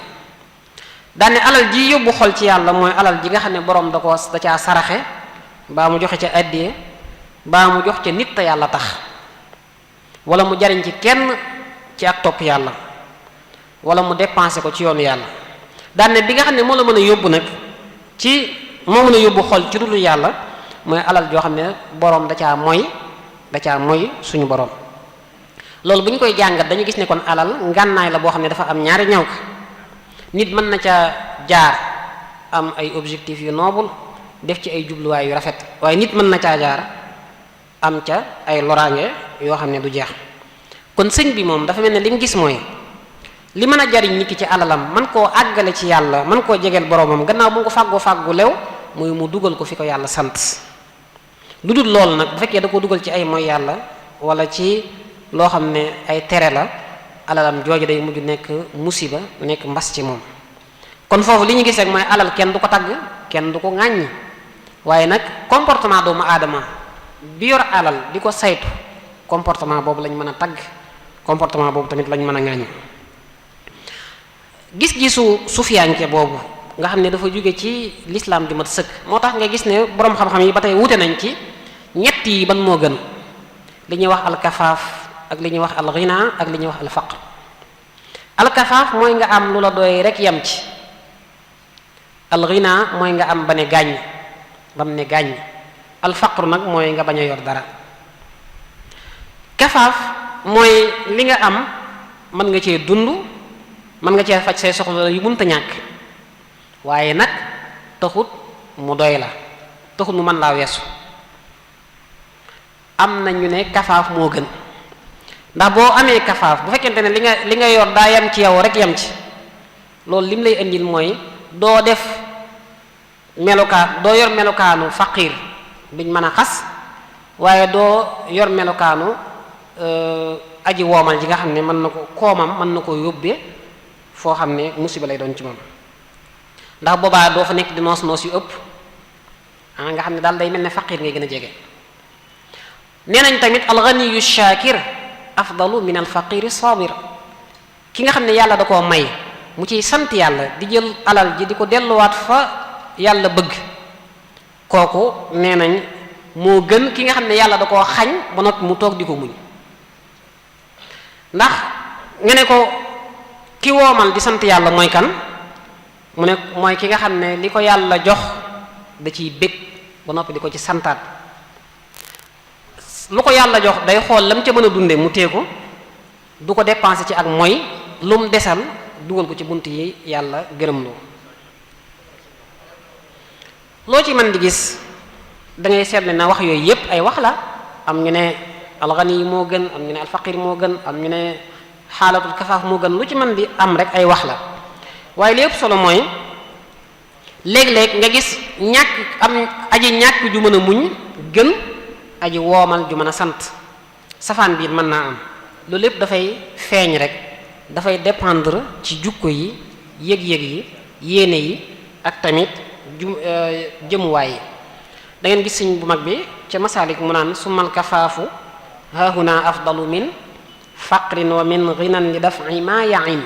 daane alal ji yóbbu xol ci yàlla mooy alal ji nga xam ne boroom da caa saraxe, baa mu joxe ca addiye, baa mu jox ca nit te yàlla tax, wala mu jariñ ci kenn ci ak topp yàlla. wala mu dépensé ko ci yoonu yàlla. daan ne bi nga xam ne moo la mën a yóbbu nag moo mën a yóbbu xol ci dulu yàlla mooy alal joo xam ne boroom da caa moy suñu boroom. loolu bu ñu koy jàngat dañu gis ne kon alal ngànnaay la boo xam ne dafa am ñaari ñaw ka nit mën na ca jaar am ay objectifs yu noble def ci ay jubluwaay yu rafet, waaye nit mën na caa jaar am ca ay loraange yoo xam ne du jeex. kon sëñ bi moom dafa mel ne li mu gis mooy li mën a jariñ nit ki ci alalam man koo àggale ci yàlla man koo jegeel boroomam gannaaw bu nga ko fàggu lew muy mu dugal ko fi ko yàlla sant. lu dul loolu nag bu fekkee da ko dugal ci ay mooy yàlla wala ci loo xam ne ay tere la, alalam jooju day mujj nekk musiba, nekk mbas ci moom. kon foofu li ñu gis rek mooy alal kenn du ko tagg, kenn du ko ŋàññi, waaye nag comportement doomu aadama bi yor alal di ko saytu, comportement boobu lañ mën a tagg, comportement boobu tamit lañ mën a ŋàññi. gis-gisu sufiyanke boobu nga xam ne dafa jóge ci l'islam di mat sëkk, moo tax nga gis ne boroom xam-xam yi ba tey wute nañ ci ñett yi ban moo gën, li ñuy wax alkafaaf ak li ñuy wax alghina ak li ñuy wax alfaqr. alkafaaf mooy nga am lu la doy rek yam ci, alghina mooy nga am ba ne gàññ ba mu ne gàññ, alfaqr nag mooy nga bañ a yor dara. kafaaf mooy li nga am mën nga cee dund, mën nga cee faj say soxla yu mënta ñàkk, waaye nag taxut mu doy la, taxut mu mën laa weesu. am na ñu ne kafaaf moo gën, ndax boo amee kafaaf bu fekkente ne li nga yor daa yam ci yow rek yam ci, loolu lim lay indil mooy doo yor melokaanu faqiir biñ mën a xas, waaye doo yor melokaanu aji woomal ji nga xam ne mën na ko koomam mën na ko yóbbee foo xam ne musiba lay doon ci moom. ndax boobaa doo fa nekk di noos yu ëpp nga xam ne daal day mel ne faqiir ngay gën a jege. nee nañ tamit alganiyu shakir afdalu min alfaqiri sabir, ki nga xam ne yàlla da koo may mu ciy sant yàlla di jël alal ji di ko delluwaat fa yàlla bëgg, kooku nee nañ moo gën ki nga xam ne yàlla da koo xañ ba noppi mu toog di ko muñ. ndax nga ne ko ki woomal di sant yàlla mooy kan, mu ne mooy ki nga xam ne li ko yàlla jox da ciy bég ba noppi di ko ci santaat. lu ko yàlla jox day xool lam ca mën a dunde mu tee ko, du ko dépenser ci ak mooy, lu mu desal dugal ko ci bunt yi yàlla gërëm loo ci mën di gis da ngay seetlu na wax yooyu yépp ay wax la. am ñu ne alxani yi moo gën, am ñu ne alfaqir moo gën, am ñu ne xaalatul kafaaf moo gën, lu ci mën di am rek ay wax la. waaye li ëpp solo mooy léeg-léeg nga gis aji ñàkk ju mën a muñ gën aji woomal ju mën a sant, safaan biir mën naa am. loolu lépp dafay feeñ rek, dafay dépendre ci jukko yi, yëg-yëg yi, yéene yi ak tamit jëmuwaay yi. da ngeen gis sëñ bu mag bi ca masaalik mu naan summal kafaafu haahuna afdalu min faqrin wa min ghinan li daf'i ma ya'in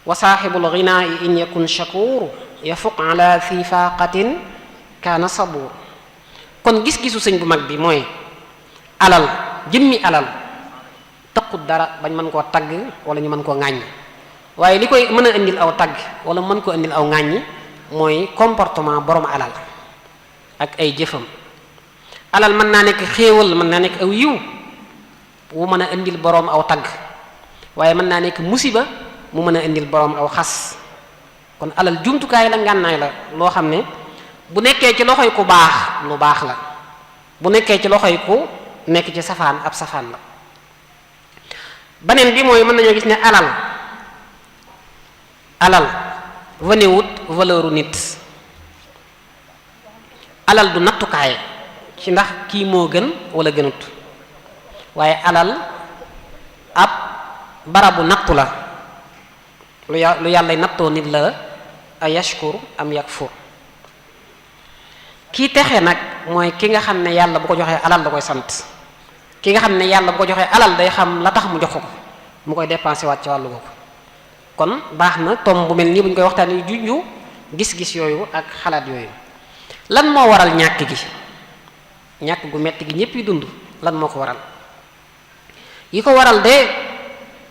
wa saaxibul ghinaa'i in yakun shakuur yafuq ala fi faaqatin kaana sabuur. kon gis-gisu sëñ bu mag bi mooy alal, jëmmi alal taqut dara bañ mën koo tagg wala ñu mën koo ŋàññi, waaye li koy mën a indil aw tagg wala mën koo indil aw ŋàññi mooy comportement borom alal ak ay jëfam. alal mën naa nekk xéewal, mën naa nekk aw yiw wu mën a indil borom aw tagg, waaye mën naa nekk musiba mu mën a indil borom aw xas. kon alal jumtukaay la, ngànnaay la loo xam ne bu nekkee ci loxoy ku baax lu baax la, bu nekkee ci loxoy ku nekk ci safaan ab safaan la. beneen bi mooy mën nañoo gis ne alal wanewut valeuru nit. alal du nattukaay ci ndax kii moo gën wala gënut, waaye alal ab barabu nattu la, lu yàlla nattoo nit la, a yashkur am yakfur. kii texe nag mooy ki nga xam ne yàlla bu ko joxee alal da koy sant, ki nga xam ne yàlla bu ko joxee alal day xam la tax mu jox ko mu koy dépensé waat ci wàllu googu. kon baax na tom bu mel nii bu ñu koy waxtaanee junju gis-gis yooyu ak xalaat yooyu. lan moo waral ñàkk gi, ñàkk gu metti gi ñépp yi dund, lan moo ko waral? yi ko waral de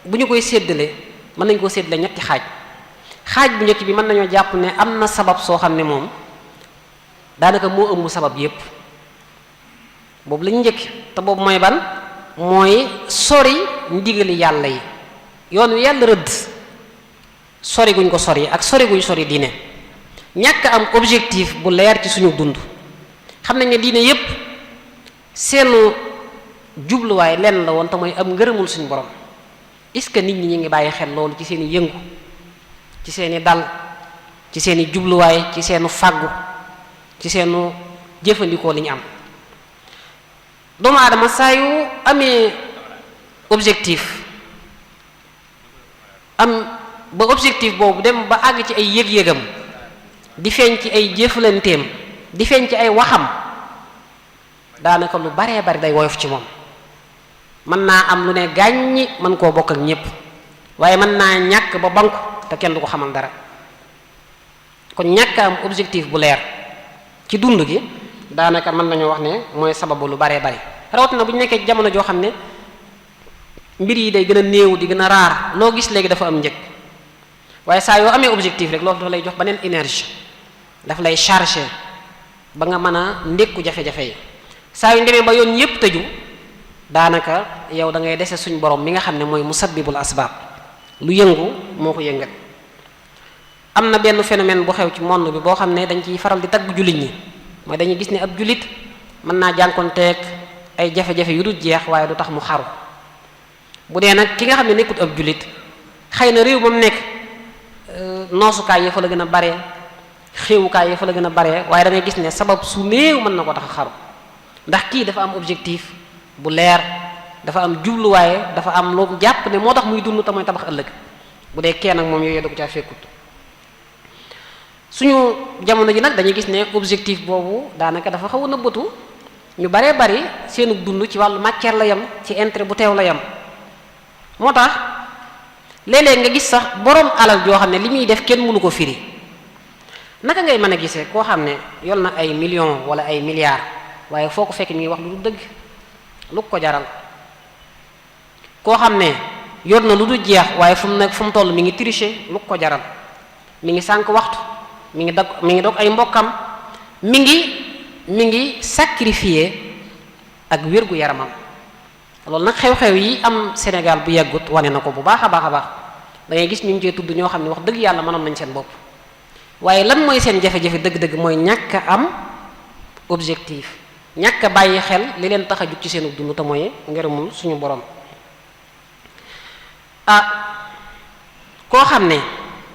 bu ñu koy séddale mën nañ koo séddale ñetti xaaj bu njëkk bi mën nañoo jàpp ne am na sabab soo xam ne moom daanaka moo ëmb sabab yépp boobu lañu njëkk te boobu mooy ban mooy sori ndigali yàlla yi yoon wi yàlla rëdd sori guñ ko sori ak sori guñ sori diine ñàkk am objectif bu leer ci suñu dund xam nañ ne diine yépp seenu jubluwaay lenn la woon te mooy am ngërëmul suñu borom est-ce que nit ñi ñu ngi bàyyi xel loolu ci seeni yëngu ci seeni dal ci seeni jubluwaay ci seenu fàggu ci seenu jëfandikoo li ñu am doomu aadama saa yu amee objectif am ba objectif boobu dem ba àgg ci ay yëg-yëgam di feeñ ci ay jëflanteem di feeñ ci ay waxam daanaka lu baree bari day woyof ci moom mën naa am lu ne gàññi mën koo bokk ak ñépp waaye mën naa ñàkk ba banku te kenn du ko xamal dara kon ñàkk am objectif bu leer ci dund gi daanaka mën nañoo wax ne mooy sababu lu baree bari rawatina bu ñu nekkee jamono joo xam ne mbir yi day gën a néew di gën a raar loo gis léegi dafa am njëg waaye saa yoo amee objectif rek loolu dafa lay jox beneen énergie daf lay chargé ba nga mën a ndékku jafe-jafe yi saa yu demee ba yoon yépp tëju daanaka yow da ngay dese suñ borom mi nga xam ne mooy musabbibul asbaab lu yëngu moo ko yëngal. am na benn phénomène bu xew ci monde bi boo xam ne dañ ciy faral di tagg jullit ñi mooy dañuy gis ne ab jullit mën naa jànkonteeg ay jafe-jafe yu dul jeex waaye du tax mu xaru bu dee nag ki nga xam ne nekkut ab jullit xëy na réew ba mu nekk noosukaay yi fa la gën a bare xéewukaay yi fa la gën a bare waaye da ngay gis ne sabab su néew mën na ko tax a xaru ndax kii dafa am objectif bu leer dafa am jubluwaaye dafa am lu jàpp ne moo tax muy dund te mooy tabax ëllëg bu dee kenn ak moom yooyu da ko caa fekkut suñu jamono ji nag dañuy gis ne objectif boobu daanaka dafa xaw a nëbbatu ñu baree bari seenu dund ci wàllu matière la yam ci intérêt bu teew la yam moo tax léeg-léeg nga gis sax borom alal joo xam ne li muy def kenn mënu ko firi naka ngay mën a gisee koo xam ne yor na ay millions wala ay milliards waaye foo ko fekk mi ngi wax lu du dëgg lu ko jaral koo xam ne yor na lu du jeex waaye fu mu nekk fu mu toll mi ngi tricher lu ko jaral mi ngi sànq waxtu mi ngi dog ay mbokkam mi ngi sacrifier ak wérgu yaramam loolu nag xew-xew yi am Sénégal bu yàggut wane na ko bu baax a baax a baax da ngay gis ñu ngi cee tudd ñoo xam ne wax dëgg yàlla mënoon nañ seen bopp waaye lan mooy seen jafe-jafe dëgg-dëgg mooy ñàkk a am objectif ñàkk a bàyyi xel li leen tax a jug ci seenu dund te mooy ngërëmul suñu borom koo xam ne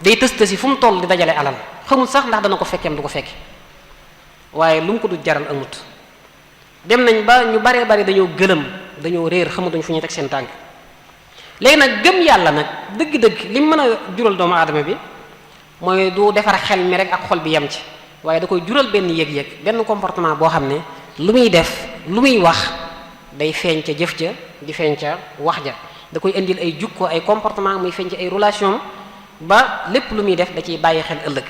day tës-tësi fu mu toll di dajale alal xamul sax ndax dana ko fekkeem du ko fekke waaye lu mu ko du jaral amut dem nañ ba ñu baree bari dañoo gëlëm dañoo réer xamatuñ fu ñuy teg seen tànk léegi nag gëm yàlla nag dëgg-dëgg li mu mën a jural doomu aadama bi mooy du defar xel mi rek ak xol bi yem ci waaye da koy jural benn yëg-yëg benn comportement boo xam ne lu muy def lu muy wax day feeñ ca jëf ja di feeñ ca wax ja da koy indil ay jukko ay comportement muy feeñ ci ay relation ba lépp lu muy def da ciy bàyyi xel ëllëg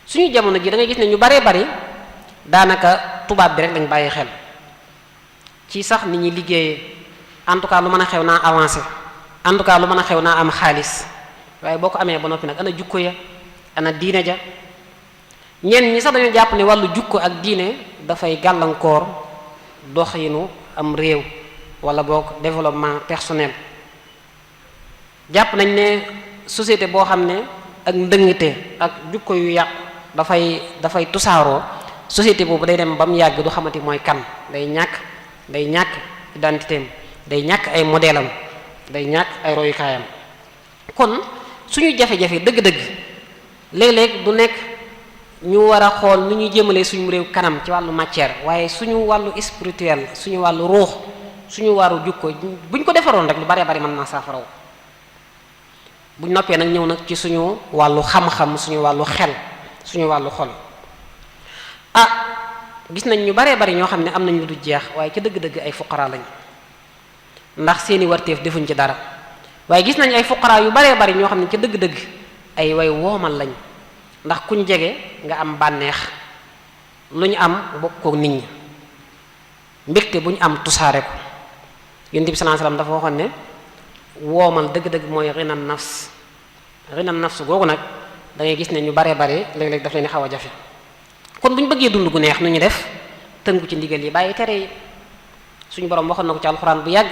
suñu jamono ji da ngay gis ne ñu baree bari daanaka tubaab bi rek lañ bàyyi xel ci sax nit ñi liggéeyee en tout cas lu mën a xew naa avancé en tout cas lu mën a xew naa am xaalis waaye boo ko amee ba noppi nag ana jukko ya ana diine ja ñenn ñi sax dañoo jàpp ne wàllu jukko ak diine dafay gàllankoor doxinu am réew wala boog développement personnel jàpp nañ ne société boo xam ne ak ndëngte ak jukko yu yàqu dafay tusaaroo société boobu day dem ba mu yàgg du xamati mooy kan day ñàkk identité am day ñàkk ay modèle am day ñàkk ay royukaayam kon suñu jafe-jafe dëgg-dëgg léeg-léeg du nekk ñu war a xool nu ñuy jëmalee suñu réew kanam ci wàllu matière waaye suñu wàllu spirituel suñu wàllu ruux suñu wàllu jukko buñ ko defaroon rek lu baree bari mën naa saafaraw buñ noppee nag ñëw nag ci suñu wàllu xam-xam suñu wàllu xel suñu wàllu xol gis nañ ñu baree bari ñoo xam ne am nañ lu du jeex waaye ca dëgg-dëgg ay fuqara lañ ndax seeni warteef defuñ ci dara waaye gis nañ ay fuqara yu baree bari ñoo xam ne ca dëgg-dëgg ay way woomal lañ ndax kuñ jege nga am bànneex lu ñu am bokk kook nit ñi mbégte bu ñu am tusaare ko Yonent bi sallallahu alayhi wasallam dafa waxoon ne woomal dëgg-dëgg mooy xinan nafs googu nag da ngay gis ne ñu bare léeg-léeg daf leen xaw a jafe. kon bu ñu bëggee dund gu neex nu ñu def tënku ci ndigal yi bàyyi tere yi. suñu borom waxoon na ko ci alxuraan bu yàgg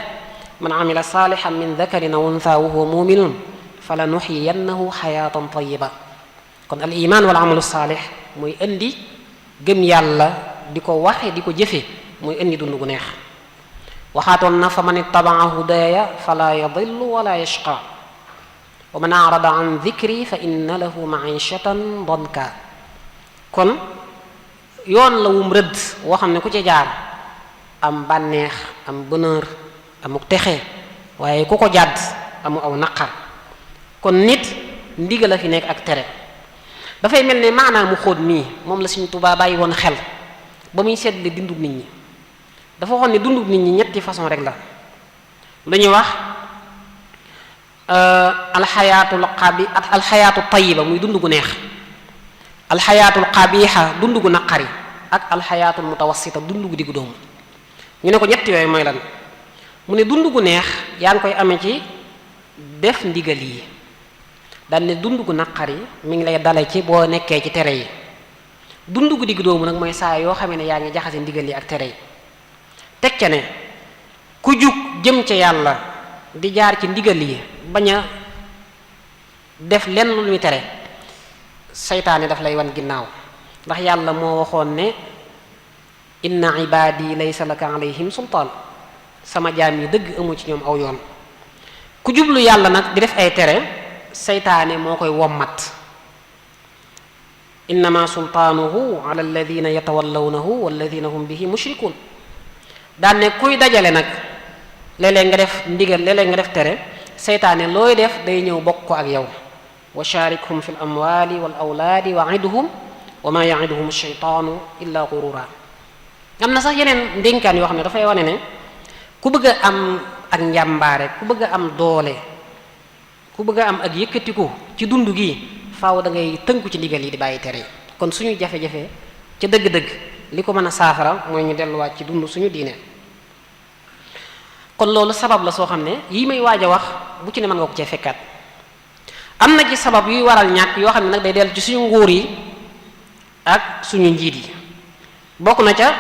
man amila saalihan min dakarin aw untha wa huwa muminun fala nuxiyannahu xayaatan tayiba. kon al iman wal amalu saalih muy indi gëm yàlla di ko waxe di ko jëfe muy indi dund gu neex. waxaatoon na fa man ittabaa hudaya fala yadillu wala yashqa wa man arada an dikri fa inna lahu maishatan danka. kon yoon la wum rëdd woo xam ne ku ci jaar am bànneex am bonheur amuk texe waaye ku ko jàdd amu aw naqar. kon nit ndigal la fi nekk ak tere dafay mel ne maanaam mu xóot mii moom la Sëriñ Tuubaa bàyyi woon xel ba muy seetle dundub nit ñi. dafa waxoon ne dundub nit ñi ñetti façon rek la lu ñuy wax alxayaatul tayiba muy dund gu neex, alxayaatul qabiixa dund gu naqari, ak alxayaatul mutawassita dund gu diggu doomu. ñu ne ko ñett yooyu mooy lan mu ne dund gu neex yaa ngi koy amee ci def ndigal yi, dal ne dund gu naqari mi ngi lay dale ci boo nekkee ci tere yi. dund gu diggu doomu nag mooy saa yoo xamee ne yaa ngi jaxase ndigal yi ak tere yi. teg ca ne ku jug jëm ca yàlla di jaar ci ndigal yi bañ a def lenn lu muy tere, seytaane daf lay wan ginnaaw, ndax yàlla moo waxoon ne inna ibadi laysa laka alayhim sultaan, sama jaam yi dëgg amu ci ñoom aw yoon. ku jublu yàlla nag di def ay tere, seytaane moo koy wommat. innama sultaanuhu ala alladina yatawallawnahu walladina hum bihi mushrikun. daan ne kuy dajale nag léeg-léeg nga def ndigal léeg-léeg nga def tere, seytaane looy def day ñëw bokk ko ak yow. wa sharikhum fi l amwali wal awlaadi wa iduhum wa ma yaiduhum sheytaanu illa gurura. am na sax yeneen ndénkaan yoo xam ne dafay wane ne ku bëgg a am ak njàmbaare, ku bëgg a am doole, ku bëgg a am ak yëkkatiku ci dund gi faaw da ngay tënku ci ndigal yi di bàyyi tere yi. kon suñu jafe-jafe ca dëgg-dëgg li ko mën a saafara mooy ñu delluwaat ci dund suñu diine. kon loolu sabab la soo xam ne yii may waaj a wax bu ci ne mën nga ko cee fekkaat. am na ci sabab yuy waral ñàkk yoo xam ne nag day dellu ci suñu nguur yi ak suñu njiit yi. bokk na ca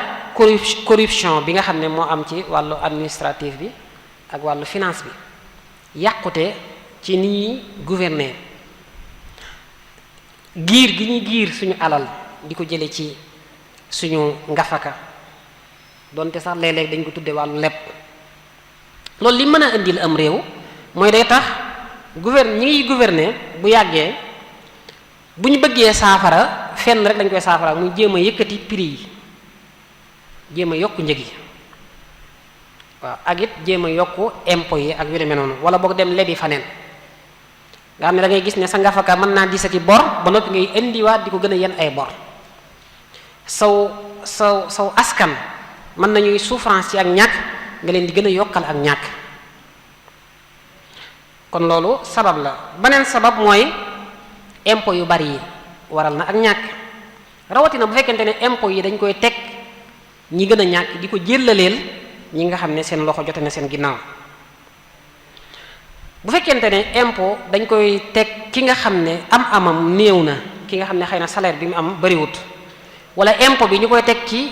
corruption bi nga xam ne moo am ci wàllu administratif bi ak wàllu finance bi, yàqute ci ni ñuy gouverner, giir gi ñuy giir suñu alal di ko jële ci suñu ngafaka, donte sax léeg-léeg dañ ko tudde wàllu lepp. loolu li mën a indil am réew mooy day tax ñi ngi gouverner bu yàggee bu ñu bëggee saafara fenn rek dañ koy saafara muy jéem a yëkkati prix yi, jéem a yokk njëg yi, waaw ak it jéem a yokk impôt yi ak yu demee noonu, wala boog dem lebi faneen. nga xam ne da ngay gis ne sa ngafaka mën naa disati bor ba noppi ngay indiwaat di ko gën a yen ay bor. saw askan mën nañuy souffrance ci ak ñàkk nga leen di gën a yokkal ak ñàkk. kon loolu sabab la. beneen sabab mooy impôt yu bari yi waral na ak ñàkk, rawatina bu fekkente ne impôt yi dañ koy teg ñi gën a ñàkk di ko jëllaleel ñi nga xam ne seen loxo jote na seen ginnaaw. bu fekkente ne impôt dañ koy teg ki nga xam ne amam néew na, ki nga xam ne xëy na salaire bi mu am bariwut, wala impôt bi ñu koy teg ci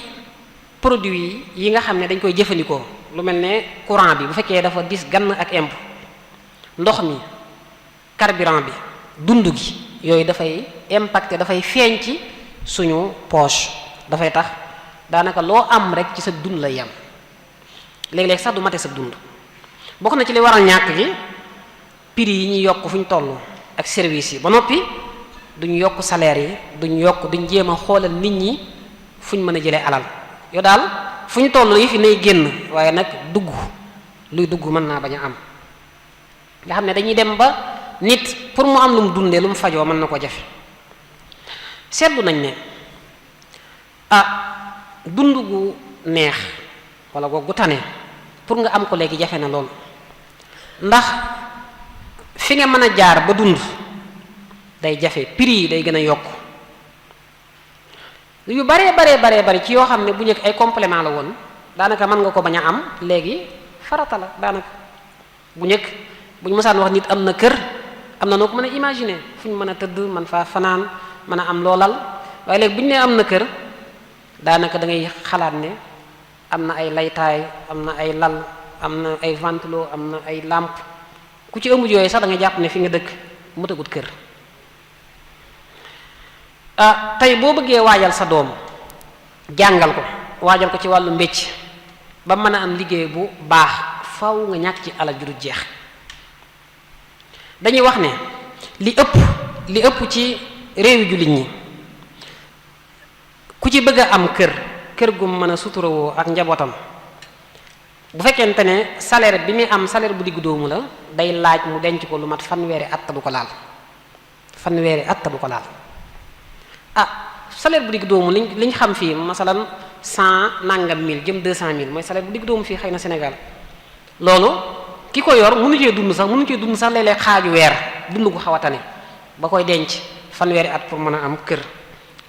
produit yi nga xam ne dañ koy jëfandikoo, lu mel ne courant bi bu fekkee dafa dis gann ak impôt, ndox mi, carburant bi, dund gi, yooyu dafay impacter, dafay feeñ ci suñu poche, dafay tax daanaka loo am rek ci sa dund lay yam, léeg-léeg sax du mate sa dund. bokk na ci li waral ñàkk gi prix yi ñuy yokk fu ñu toll ak service yi, ba noppi duñ yokk salaire yi, duñ jéem a xoolal nit ñi fu ñu mën a jëlee alal. yow daal fu ñu toll yi fi nay génn, waaye nag luy dugg mën naa bañ a am. nga xam ne dañuy dem ba nit pour mu am lu mu dundee, lu mu fajoo mën na ko jafe. seetlu nañ ne dund gu neex wala gu tane pour nga am ko léegi jafe na lool, ndax fi nga mën a jaar ba dund day jafe, prix yi day gën a yokk. yu baree ci yoo xam ne bu njëkk ay complément la woon, daanaka mën nga ko bañ a am léegi farata la. daanaka bu njëkk bu ñu mësaan wax nit am na kër am na noo ko mën a imaginer fu ñu mën a tëdd man faa fanaan mën a am loolal waaye léegi bu ñu nee am na kër daanaka da ngay xalaat ne am na ay laytaay am na ay lal am na ay ventilo am na ay lampe ku ci ëmb yooyu sax da nga jàpp ne fi nga dëkk mutagut kër. Tey boo bëggee waajal sa doom jàngal ko waajal ko ci wàllu mbécc ba mën a am liggéey bu baax faw nga ñàkk ci alal ju du jeex. dañuy wax ne li ëpp ci réewi jullit ñi ku ci bëgg a am kër gu mën a suturawoo ak njabootam bu fekkente ne salaire bi muy am salaire bu diggu doomu la day laaj mu denc ko lu mat fanweeri at du ko laal salaire bu diggu doomu liñ xam fii masalan 100 nangam mille jëm 200 000 mooy salaire bu diggu doomu fii xëy na Sénégal loolu ki ko yor mënu cee dund sax léeg-léeg xaaju weer dund ko xaw a tane ba koy denc fanweeri at pour mën a am kër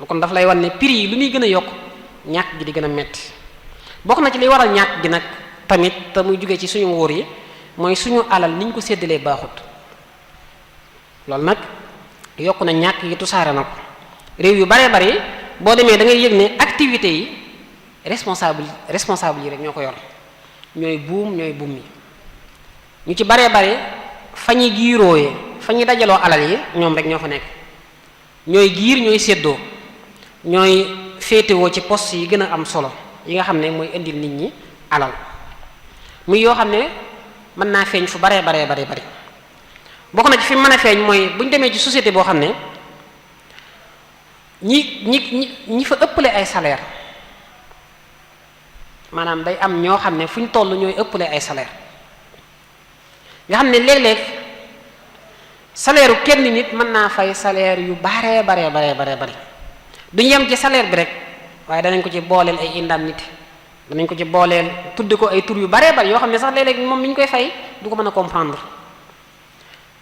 kon daf lay wan ne prix yi lu muy gën a yokk ñàkk gi di gën a metti bokk na ci li waral ñàkk gi nag tamit te muy jógee ci suñu nguur yi mooy suñu alal niñ ko séddalee baaxut loolu nag yokk na ñàkk yi tusaare na ko réew yu baree bari boo demee da ngay yëg ne activités yi responsable yi rek ñoo ko yor ñooy buum yi ñu ci baree bari fa ñuy giirooyee fa ñuy dajaloo alal yi ñoom rek ñoo fa nekk ñooy giir ñooy séddoo ñooy féetewoo ci poste yi gën a am solo yi nga xam ne mooy indil nit ñi alal muy yoo xam ne mën naa feeñ fu baree bari bokk na ci fi mën a feeñ mooy bu ñu demee ci société boo xam ne ñi fa ëppale ay salaire maanaam day am ñoo xam ne fu ñu toll ñooy ëppale ay salaire nga xam ne léeg-léeg salaire kenn nit mën naa fay salaire yu baree bari duñu yem ci salaire bi rek waaye danañ ko ci booleel ay indemnité danañ ko ci booleel tudde ko ay tur yu baree bari yoo xam ne sax léeg-léeg moom mi ñu koy fay du ko mën a comprendre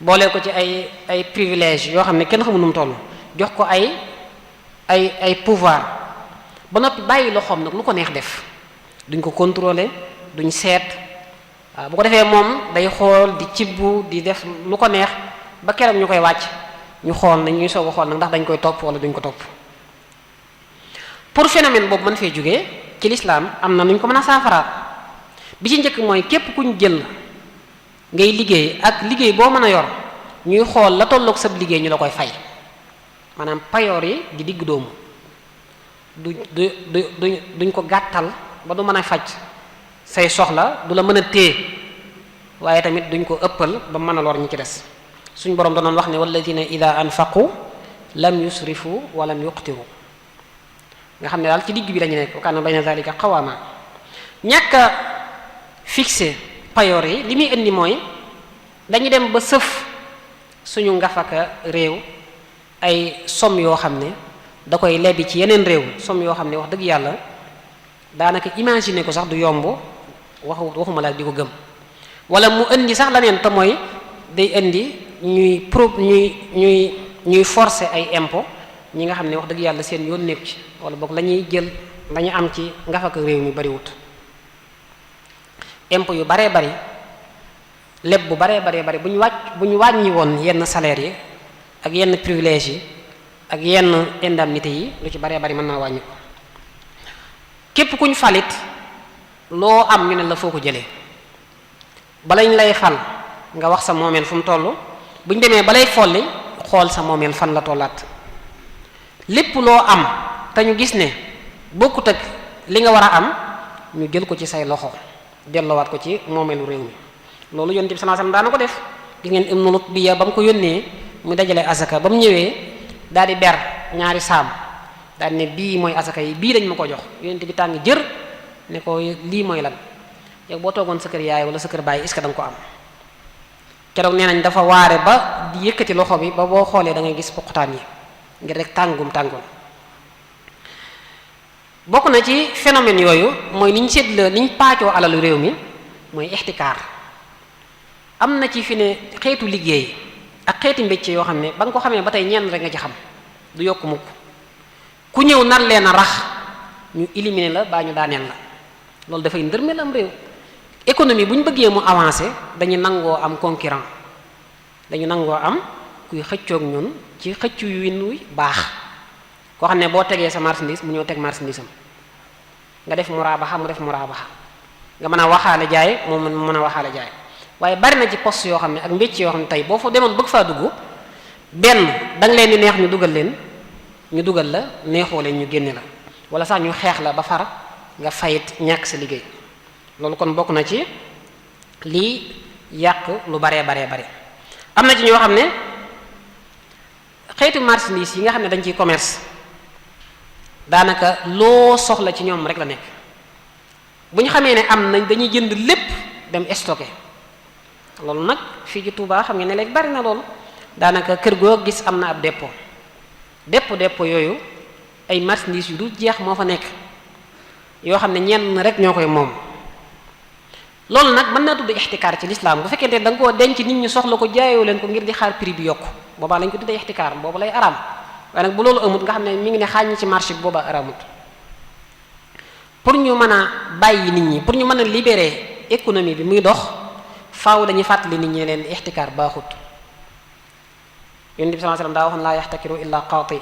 booleel ko ci ay privilège yoo xam ne kenn xamul nu mu toll jox ko ay pouvoir ba noppi bàyyi loxoom nag lu ko neex def duñ ko contrôler duñ seet waaw bu ko defee moom day xool di cibbu di def lu ko neex ba keroog ñu koy wàcc ñu xool nañ ñuy soog a xool nag ndax dañ koy topp wala duñ ko topp pour phénomène boobu mën fee jógee ci lislaam am na nuñ ko mën a saafaraat bi ci njëkk mooy képp kuñ jël ngay liggéey ak liggéey boo mën a yor ñuy xool la tolloog sab liggéey ñu la koy fay maanaam payoor yi di digg doomu duñ ko gàttal ba du mën a faj say soxla du la mën a téye waaye tamit duñ ko ëppal ba mën a lor ñi ci des suñ boroom danoon wax ne walladina ida anfaqu lam yusrifu wa lam yuqtiru nga xam ne daal ci digg bi lañu nekk wa kaana bayna zalika qawama ñàkk a fixé payoor yi li muy indi mooy dañu dem ba sëf suñu ngafaka réew ay somme yoo xam ne da koy lebi ci yeneen réew somme yoo xam ne wax dëgg yàlla daanaka imaginer ko sax du yomb waxuma la di ko gëm wala mu indi sax leneen te mooy day indi ñuy forcer ay impôt ñi nga xam ne wax dëgg yàlla seen yoon nekk ci wala boog la ñuy jël lañu am ci ngafaka réew mi bariwut impôt yu baree bari lépp bu baree bari bu ñu wàññi woon yenn salaire yi ak yenn privilège yi ak yenn indemnité yi lu ci baree bari mën naa wàññi ko képp kuñ falit loo am ñu ne la foo ko jëlee balañ lay fal nga wax sa moomeel fu mu toll buñ demee balay folli xool sa moomeel fan la tollaat lépp loo am te ñu gis ne bokkut ak li nga war a am ñu jël ko ci say loxo delloowaat ko ci moomeelu réew mi loolu yonent bi sallallahu alayhi wasallam daana ko def gis ngeen Ibnu Lutbiya ba mu ko yónnee mu dajale asaka ba mu ñëwee daal di ber ñaari saam daal ne bii mooy asaka yi bii dañ ma ko jox yonent bi tàng jër ne ko lii mooy lan yow boo toogoon sa kër yaay wala sa kër baay est-ce que da nga ko am keroog nee nañ dafa waare ba di yëkkati loxo bi ba boo xoolee da ngay gis poqutaan yi ngir rek tàngum bokk na ci phénomène yooyu mooy niñ séddale niñ paacoo alalu réew mi mooy ixtikaar am na ci fi ne xeetu liggéey ak xeeti mbécc yoo xam ne ba nga ko xamee ba tey ñenn rek nga ci xam du yokk mukk ku ñëw nar leen a rax ñu éliminer la baa ñu daaneel la loolu dafay ndërmeel am réew économie bu ñu bëggee mu avancer dañu nangoo am concurrent dañu nangoo am kuy xëccoog ñun ci xëccu yu nuy baax koo xam ne boo tegee sa marchandise mu ñëw teg marchandise am nga def muraabaxa mu def muraabaxa nga mën a waxaale jaay moom mën a waxaale jaay. waaye bari na ci poste yoo xam ne ak mbécc yoo xam ne tey boo fa demoon bëgg faa dugg benn da nga leen di neex ñu dugal la neexoo leen ñu génne la wala sax ñu xeex la ba far nga fayit ñàkk sa liggéey loolu kon bokk na ci lii yàq lu bare. am na ci ñoo xam ne xeetu marchandise yi nga xam ne dañ ciy commerce daanaka loo soxla ci ñoom rek la nekk bu ñu xamee ne am nañ dañuy jënd lépp dem stocké loolu nag fii ci Touba xam nga ne léegi bari na loolu daanaka kër goo gis am na ab dépôt yooyu ay marchandises yu du jeex moo fa nekk yoo xam ne ñenn rek ñoo koy moom loolu nag mën naa tudd ixtikaar ci lislaam bu fekkente da nga koo denc nit ñi soxla ko jaayoo leen ko ngir di xaar prix bi yokku boobaa lañ ko tuddee ixtikaar boobu lay araam waaye nag bu loolu amut nga xam ne mi ngi ne xaañ ci marché bi boobaa araamut pour ñu mën a bàyyi nit ñi pour ñu mën a libérer économie bi muy dox faaw dañuy fàttali nit ñi leen ixtikaar baaxut yonent bi sallallahu alayhi wasallam daa waxoon laa yaxtakiru illa qaati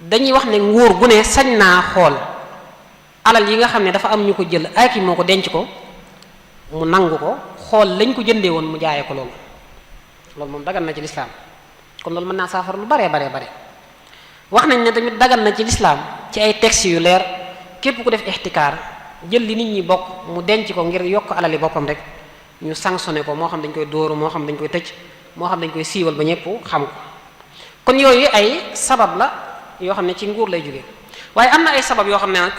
dañuy wax ne nguur gu ne sañ naa xool alal yi nga xam ne dafa am ñu ko jël ak moo ko denc ko mu nangu ko xool lañ ko jëndee woon mu jaayee ko loolu moom dagan na ci lislaam kon loolu mën naa saafara lu bare wax nañ ne tamit dagan na ci lislaam ci ay textes yu leer képp ku def ixtikaar jël li nit ñi bokk mu denc ko ngir yokk alali boppam rek ñu sanctionné ko moo xam dañ koy dóoru moo xam dañ koy tëj moo xam dañ koy siiwal ba ñëpp xam ko kon yooyu ay sabab la yoo xam ne ci nguur lay jóge waaye am na ay sabab yoo xam ne nag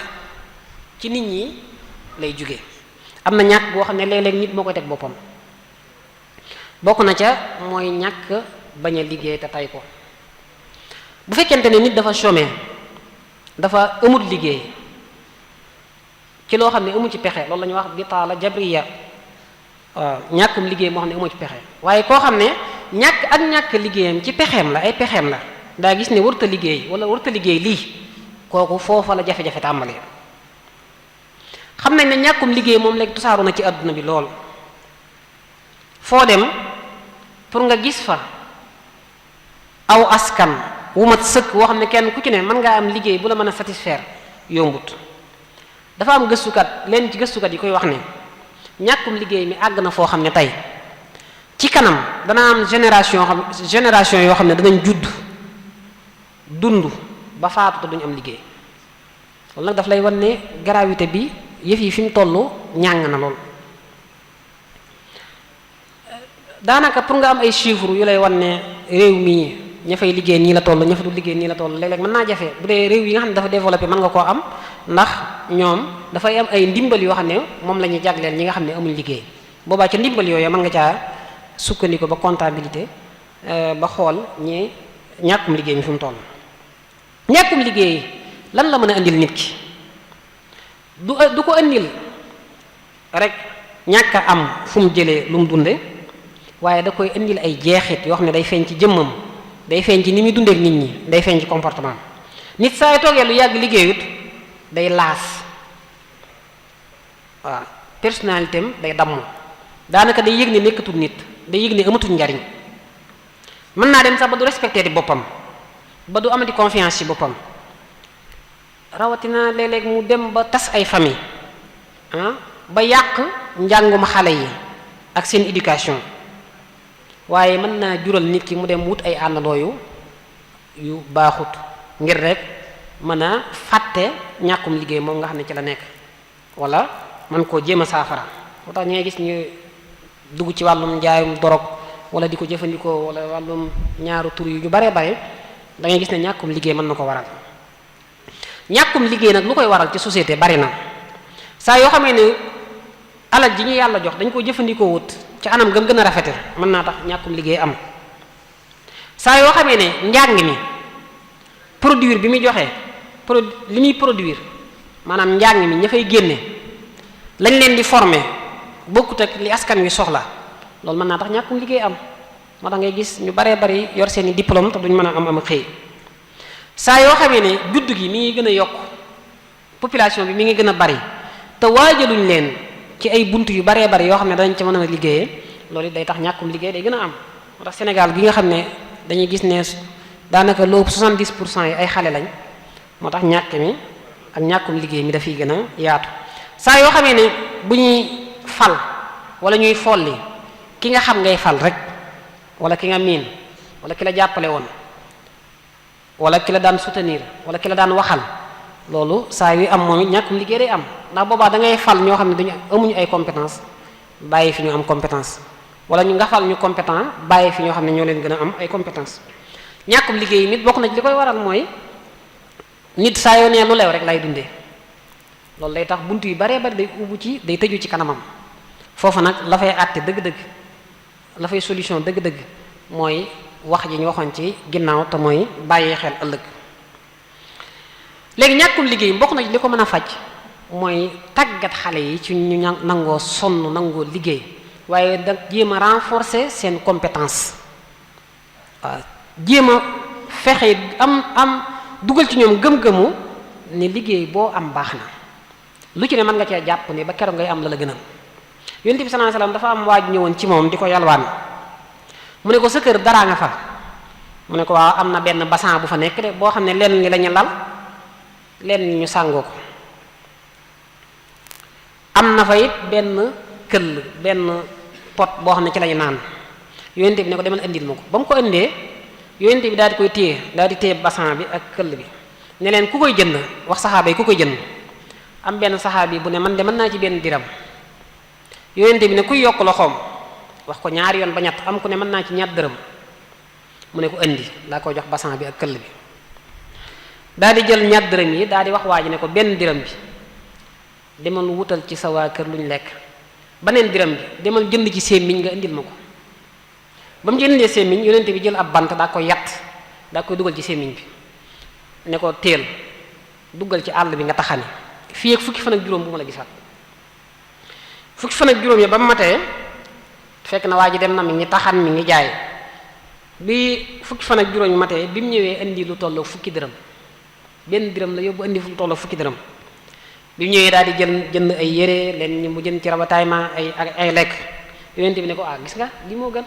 ci nit ñi lay jóge am na ñàkk boo xam ne léeg-léeg nit moo koy teg boppam bokk na ca mooy ñàkk bañ a liggéey te tay ko bu fekkente ne nit dafa chômé dafa amul liggéey ci loo xam ne amu ci pexe loolu la ñuy wax bitaala jabriya waaw ñàkkum liggéey moo xam ne amu ci pexe waaye koo xam ne ñàkk liggéeyam ci pexeem la ay pexeem la daa gis ne warta liggéey wala warta liggéey lii kooku foofa la jafe-jafe tàmbalee xam nañ ne ñàkkum liggéey moom léegi tusaaru na ci àdduna bi lool foo dem pour nga gis fa aw askan wu mat sëkk woo xam ne kenn ku ci ne mën ngaa am liggéey bu la mën a satisfaire yombut dafa am gëstukat leen ci gëstukat yi koy wax ne ñàkkum liggéey mi àgg na foo xam ne tey ci kanam dana am génération yoo xam ne danañ judd dund ba faatu te duñ am liggéey loolu nag daf lay wan ne gravité bi yëf yi fi mu toll ñàng na lool daanaka pour nga am ay chiffres yu lay wan ne réew mi ña fay liggéey nii la toll ña fa du liggéey nii la toll léeg-léeg mën naa jafe bu dee réew yi nga xam ne dafa développé mën nga koo am ndax ñoom dafay am ay ndimbal yoo xam ne moom la ñuy jagleel ñi nga xam ne amuñ liggéey boobaa ca ndimbal yooyu mën nga caa sukkandiku ba comptabilité ba xool ñi ñàkkum liggéey mi fi mu toll ñàkkum liggéey lan la mën a indil nit ki du ko indil rek ñàkk a am fu mu jëlee lu mu dunde waaye da koy indil ay jeexit yoo xam ne day feeñ ci jëmmam day feeñ ci ni muy dundeek nit ñi day feeñ ci comportement nit saa yu toogee lu yàgg liggéeyut day laas waaw personnalité am day damm daanaka day yëg ne nekkatul nit day yëg ne amatul njariñ mën naa dem sax ba du respecté di boppam ba du amati confiance ci boppam rawatina léeg-léeg mu dem ba tas ay famille ba yàq njàngum xale yi ak seen éducation waaye mën naa jural nit ki mu dem wut ay àndandoo yu baaxut ngir rek mën a fàtte ñàkkum liggéey moom nga xam ne ci la nekk wala man koo jéem a saafara moo tax ñu ngay gis ñu dugg ci wàllum njaayum dorog wala di ko jëfandikoo wala wàllum ñaaru tur yu bare bare da ngay gis ne ñàkkum liggéey mën na ko waral ñàkkum liggéey nag lu koy waral ci société bari na saa yoo xamee ne alal ji ñu yàlla jox dañ ko jëfandikoo wut ci anam gëm gën a rafete mën naa tax ñàkkum liggéey am saa yoo xamee ne njàng mi produire bi muy joxe li muy produire maanaam njàng mi ña fay génne lañ leen di former bokkut ak li askan wi soxla loolu mën naa tax ñàkkum liggéey am moo tax ngay gis ñu baree bari yor seeni diplôme te duñ mën a am xëy saa yoo xamee ne judd gi mi ngi gën a yokk population bi mi ngi gën a bari te waajaluñ leen ci ay bunt yu baree bari yoo xam ne danañ ci mën a liggéeyee loolu day tax ñàkkum liggéey day gën a am. moo tax Sénégal gi nga xam ne dañuy gis ne daanaka lu ëpp 70% yi ay xale lañ moo tax ñàkk mi ak ñàkkum liggéey mi dafiy gën a yaatu saa yoo xamee ne bu ñuy fal wala ñuy folli ki nga xam ngay fal rek wala ki nga miin wala ki la jàppale woon wala ki la daan soutenir wala ki la daan waxal loolu saa yu am moom it ñàkkum liggéey day am ndax boobaa da ngay fal ñoo xam ne amuñu ay compétence bàyyi fi ñu am compétence wala ñu nga fal ñu compétent bàyyi fi ñoo xam ne ñoo leen gën a am ay compétence ñàkkum liggéey nit bokk na ci li koy waral mooy nit saa yoo nee lu leew rek lay dundee loolu day tax bunt yu baree bari day ubbu ci day tëju ci kanamam foofu nag la fay àtte dëgg-dëgg la fay solution dëgg-dëgg mooy wax ji ñu waxoon ci ginnaaw te mooy bàyyi xel ëllëg léegi ñàkkum liggéey bokk na ci li ko mën a faj mooy tàggat xale yi ci ñu nangoo sonn nangoo liggéey waaye da jéem a renforcer seen compétence waaw jéem a fexe am dugal ci ñoom gëm-gëmu ne liggéey boo am baax na lu ci ne mën nga cee jàpp ne ba keroog ngay am la la gënal yonent bi sallallahu alayhi wasallam dafa am waaju ñëwoon ci moom di ko yalwaan mu ne ko sa kër daraa nga fa mu ne ko waaw am na benn bassan bu fa nekk de boo xam ne lenn li lañu lal lenn li ñu sàngoo ko am na fa it benn këll benn pot boo xam ne ci lañu naan yonent bi ne ko demal indil ma ko ba mu ko indee yonent bi daal di koy téye daal di téye bassan bi ak këll bi ne leen ku koy jënd wax saxaaba yi ku koy jënd am benn saxaabi bu ne man de mën naa ci benn diram yonent bi ne kuy yokk loxoom wax ko ñaari yoon ba ñett am ku ne mën naa ci ñaar dërëm mu ne ko indi daa koy jox bassan bi ak këll bi daal di jël ñaar dërëm yi daal di wax waa ji ne ko benn diram bi demal wutal ci sa waa kër lu ñu lekk beneen diram bi demal jënd ci sémmiñ nga indil ma ko ba mu ci indee sémmiñ yonent bi jël ab bant daa koy yatt daa koy dugal ci sémmiñ bi ne ko teel duggal ci àll bi nga taxani fii ak fukki fan ak juróom bu ma la gisaat fukki fan ak juróom ya ba mu matee fekk na waa ji dem na mi ngi taxan mi ngi jaay bi fukki fan ak juróom yu matee bi mu ñëwee indi lu tolloo fukki dërëm benn dërëm la yóbbu indi lu tolloo fukki dërëm bi mu ñëwee daal di jënd ay yére leen ñi mu jënd ci ravitaillement ay lekk yonent bi ne ko ah gis nga li moo gën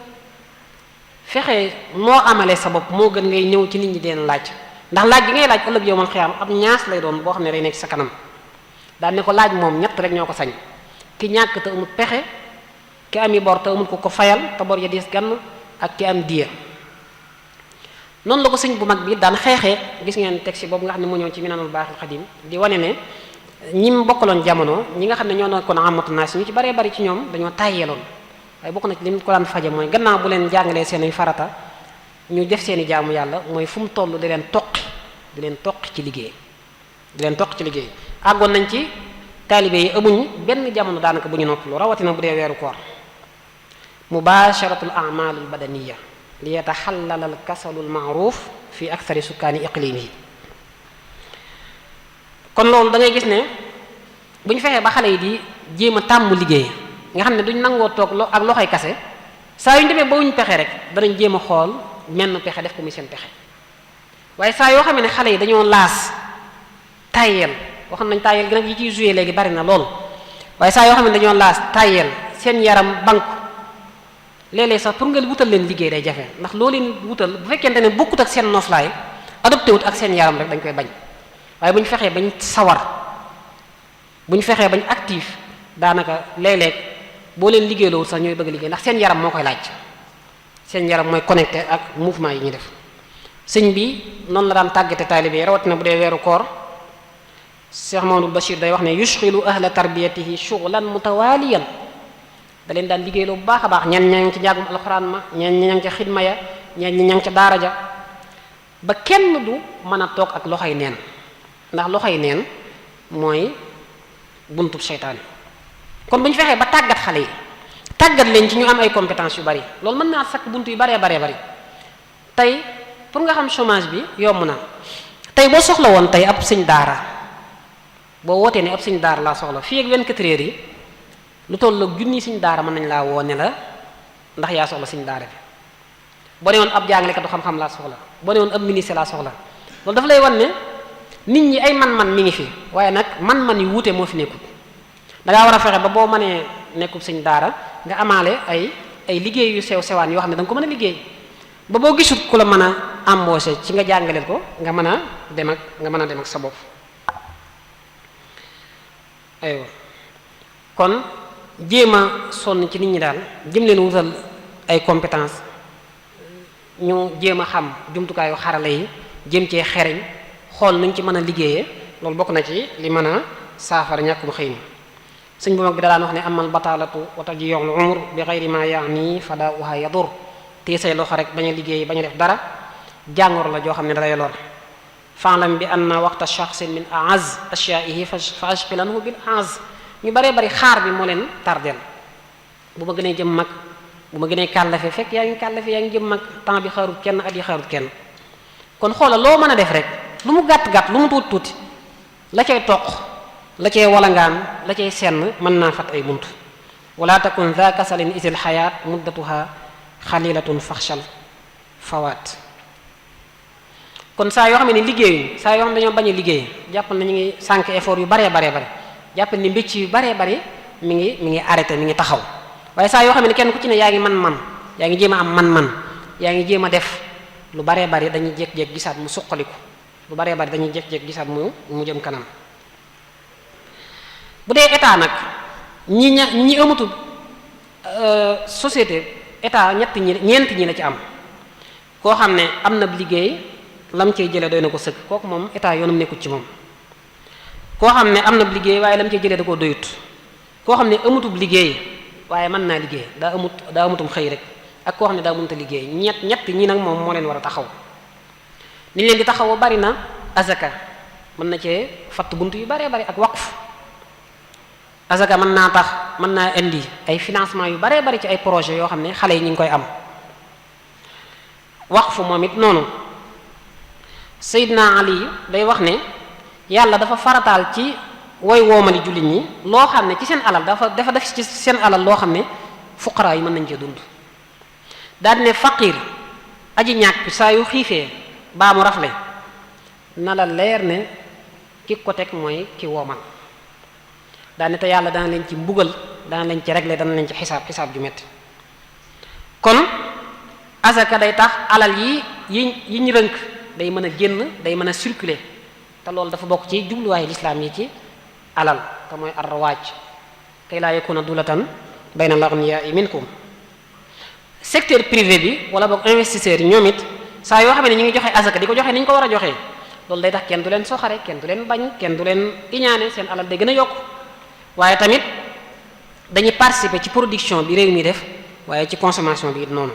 fexe moo amalee sa bopp moo gën ngay ñëw ci nit ñi deen laaj ndax laaj bi ngay laaj ëllëg yow man xiyaam ab ñaas lay doon boo xam ne day nekk sa kanam daal ne ko laaj moom ñett rek ñoo ko sañ ki ñàkk te amul pexe ki ami bor te amul ko fayal te bor ya diis gann ak ki am diya noonu la ko sëñ bu mag bi daan xeexee gis ngeen texte boobu nga xam ne moo ñëw ci Minanul Baaxil Xadim di wane ne ñi mu bokkaloon jamono ñi nga xam ne ñoo nekkoon amatu naas ñu ci baree bari ci ñoom dañoo tàyyeeloon waaye bokk na ci li mu ko daan faje mooy gannaaw bu leen jàngalee seen ay farata ñu def seen i jaamu yàlla mooy fu mu toll di leen toqi ci liggéey àggoon nañ ci taalibe yi amuñ benn jamono daanaka bu ñu noppalu rawatina bu dee weeru koor mubasharatul a'malul badaniya li yataxallal al kasalul ma'ruf fi akthari sukkaani iqlimihi kon loolu da ngay gis ne bu ñu fexee ba xale yi di jéem a tàmm liggéey nga xam ne duñ nangoo toog ak loxoy kase saa yu ñu demee ba wuñ pexe rek danañ jéem a xool menn pexe def ko muy seen pexe waaye saa yoo xam ne xale yi dañoo laas tayel waxoon nañ tayel gi nag yi ciy joué léegi bari na lool waaye saa yoo xam ne dañoo laas tayel seen yaram banku léeg-léeg sax pour nga wutal leen liggéey day jafe ndax loo leen wutal bu fekkente ne bokkut ak seen noflaay adopté wut ak seen yaram rek dañ koy bañ waaye bu ñu fexee bañ sawar bu ñu fexee bañ actif daanaka léeg-léeg boo leen liggéey loowut sax ñooy bëgg liggéey ndax seen yaram moo koy laaj seen yaram mooy connecté ak mouvement yi ñuy def sëñ bi noonu la daan tàggate taalibe yi rawatina bu dee weeru koor Cheikh Mamadou Bachir day wax ne yushxilu ahla tarbiyatihi shughlan mutawaliyan da leen daan liggéey loo bu baax a baax ñen ña ngi ci njàngum alxuraan ma ñen ña ngi ca xidma ya ñen ña ngi ca daara ja ba kenn du mën a toog ak loxoy neen ndax loxoy neen mooy buntub seytaane kon bu ñu fexee ba tàggat xale yi tàggat leen ci ñu am ay compétence yu bari loolu mën naa sakk bunt yu baree bari tey pour nga xam chômage bi yomb na tey boo soxla woon tey ab sëñ daara boo wootee ne ab sëñ daara laa soxla fii ak 24 heures yi lu toll ak junni sëñ daara mën nañ laa woo ne la ndax yaa soxla sëñ daara bi boo ne woon ab jàngalekatu xam-xam laa soxla boo ne woon ab ministre laa soxla loolu dafa lay wan ne nit ñi ay man-man mi ngi fi waaye nag man-man yu wuute moo fi nekkul dangaa war a fexe ba boo mënee nekkub sëñ daara nga amaale ay ay liggéey yu sew sewaan yoo xam ne da nga ko mën a liggéey ba boo gisut ku la mën a embaucher ci nga jàngaleel ko nga mën a dem ak sa bopp. aywa kon jéem a sonn ci nit ñi daal jëm leen wutal ay compétence ñu jéem a xam jumtukaayu xarala yi jéem cee xereñ xool nuñ ci mën a liggéeyee loolu bokk na ci li mën a saafara ñàkkum xëy mi. sëñ bu mag bi da daan wax ne amal bataalatu wa tajiyul umr bi xayri ma yaani fadaauha yadur te say loxo rek bañ a liggéey bañ a def dara jàngoro la joo xam ne dalay lor. fa'lam bi anna waqta shakhsin min a'az ashyaihi fa ashghilanhu bil a'az ñu baree bari xaar bi moo leen tardeel bu ma gënee jëm mag bu ma gënee kàllafe fekk yaa ngi kàllafe yaa ngi jëm mag temps bi xaarut kenn at yi xaarut kenn kon xoolal loo mën a def rek lu mu gàtt-gàtt lu mu tuuti tuuti la cay toq la cay walangaan la cay senn mën naa fat ay bunt wala takun za kasalin isil xayaat muddatuha xalilatun faxshal fawaat kon saa yoo xam ne liggéeyuñ saa yoo xam ne dañoo bañ a liggéey jàppal na ñu ngi sànq effort yu baree bare jàppal ni mbicc yu baree bari mi ngi arrêté mi ngi taxaw waaye saa yoo xam ne kenn ku ci ne yaa ngi man yaa ngi jéem a am man yaa ngi jéem a def lu baree bari dañuy jékki-jékki gisaat mu suqaliku lu baree bari dañuy jékki-jékki gisaat mu jëm kanam. bu dee état nag ñi amatul société état ñeent ñi la ci am koo xam ne am na liggéey lam cey jëlee doy na ko sëkk kooku moom état yoonam nekkul ci moom. koo xam ne am na liggéey waaye lam cey jëlee da koo doyut koo xam ne amutub liggéey waaye mën naa liggéey daa amutum xëy rek ak koo xam ne daa mënta liggéey ñett ñi nag moom moo leen war a taxaw ni leen di taxaw bari na azaka mën na cee fatt bunt yu baree bari ak waqf azaka mën naa tax mën naa indi ay financement yu baree bari ci ay projet yoo xam ne xale yi ñu ngi koy am waqf moom it noonu Seydina Ali day wax ne yàlla dafa farataal ci woy woomali jullit ñi loo xam ne ci seen alal dafa def ci seen alal loo xam ne fuqaraa yi mën nañ cee dund daal ne faqir aji ñàkk saa yu xiifee baa mu rafle na la leer ne ki ko teg mooy ki woomal daal ne te yàlla dana leen ci mbugal dana leen ci régler dana leen ci xisaab ju metti kon asaka day tax alal yi ñu rënk day mën a génn day mën a circuler te loolu dafa bokk ci jubluwaayu lislaam yi ci alal te mooy arrawaaj kay laa yakuna dulatan bayna al-aghniyaa minkum secteur privé bi wala boog investisseurs yi ñoom it saa yoo xam ne ñu ngi joxe asaka di ko joxe ni ñu ko war a joxe loolu day tax kenn du leen soxare kenn du leen bañ kenn du leen iñaane seen alal day gën a yokk waaye tamit dañuy participer ci production bi réew mi def waaye ci consommation bi it noonu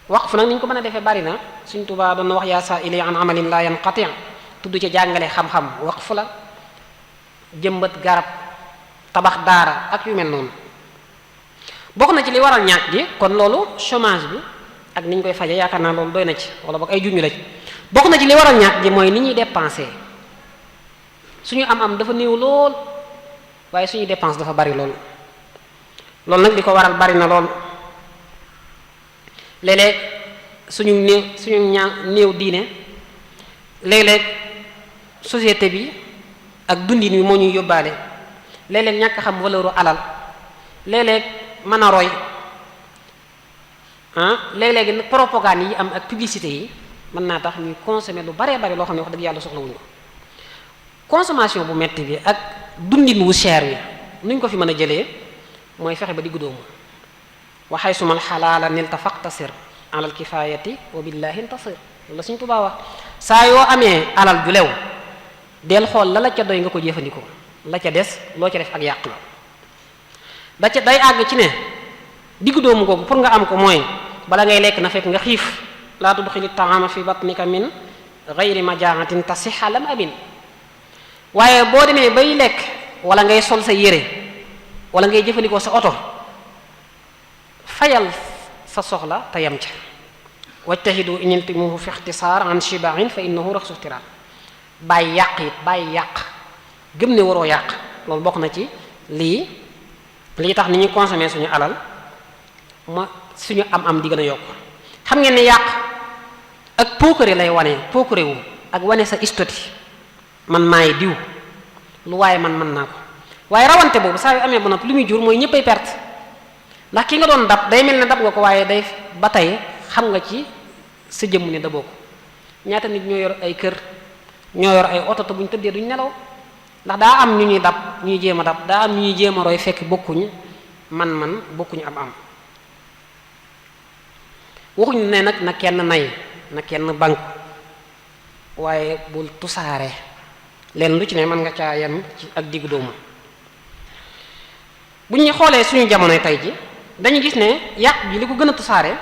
waqf nag ni ñu ko mën a defee bari na Sëriñ Tuubaa doon na wax yaa saa'ili an amalin la yanqati' tudd ci jàngale xam-xam waqf la jëmbat garab tabax daara ak yu mel noonu bokk na ci li waral ñàkk gi kon loolu chômage bi ak ni ñu koy faje yaakaar naa loolu doy na ci wala boog ay junñu la ci bokk na ci li waral ñàkk gi mooy ni ñuy dépenser suñu am dafa néew lool waaye suñu dépense dafa bari lool loolu nag li ko waral bari na lool léeg-léeg suñu néew diine léeg-léeg société bi ak dundin wi moo ñuy yóbbaale léeg-léeg ñàkk xam valeuru alal léeg-léeg mën a roy léeg-léegi propagande yi am ak publicité yi mën naa tax ñuy consommer lu baree bari loo xam ne wax dëgg yàlla soxlawuñu ko consommation bu metti bi ak dundin wu cher wi nuñ ko fi mën a jëlee mooy fexe ba diggu doomu wa haysumal xalaala nilta faqtasir alal kifayati wa billahi intasir loolu la Sëriñ Tuubaa wax saa yoo amee alal ju lew del xool la ca doy nga ko jëfandikoo la ca des loo ca def ak yàq la day àgg ci ne diggu doomu googu pour nga am ko mooy bala ngay lekk na fekk nga xiif laa tudxili taama fi batnika min gayri majaatin tasiha lam abin waaye boo demee bay lekk wala ngay sol sa yére wala ngay jëfandikoo sa oto fayal sa soxla te yam ca wajtahidu in iltimuhu fi ixtisaar an shibain fa innahu raxsu ixtiraar bàyyi yàq it bàyyi yàq gëm ne waroo yàq loolu bokk na ci lii tax ni ñuy consommer suñu alal suñu am di gën a yokk xam ngeen ne yàq ak pookare lay wane pookare wu ak wane sa istoti man maay diw lu waaye man mën naa ko waaye rawante boobu saa yu amee ba noppi lu muy jur mooy ñëppay perte ndax ki nga doon dab day mel ne dab nga ko waaye day ba tey xam nga ci sa jëmm ne daboo ko. ñaata nit ñoo yor ay kër ñoo yor ay oto te bu ñu tëddee duñ nelaw ndax daa am ñu ñuy dab ñuy jéem a dab daa am ñu ñuy jéem a roy fekk bokkuñu man bokkuñu am waxuñu ne nag na kenn nay na kenn bank waaye bul tusaare leen lu ci ne mën nga caa yem ci ak diggu doomu. bu ñu xoolee suñu jamonoy tey ji dañu gis ne yàq bi li ko gën a tusaare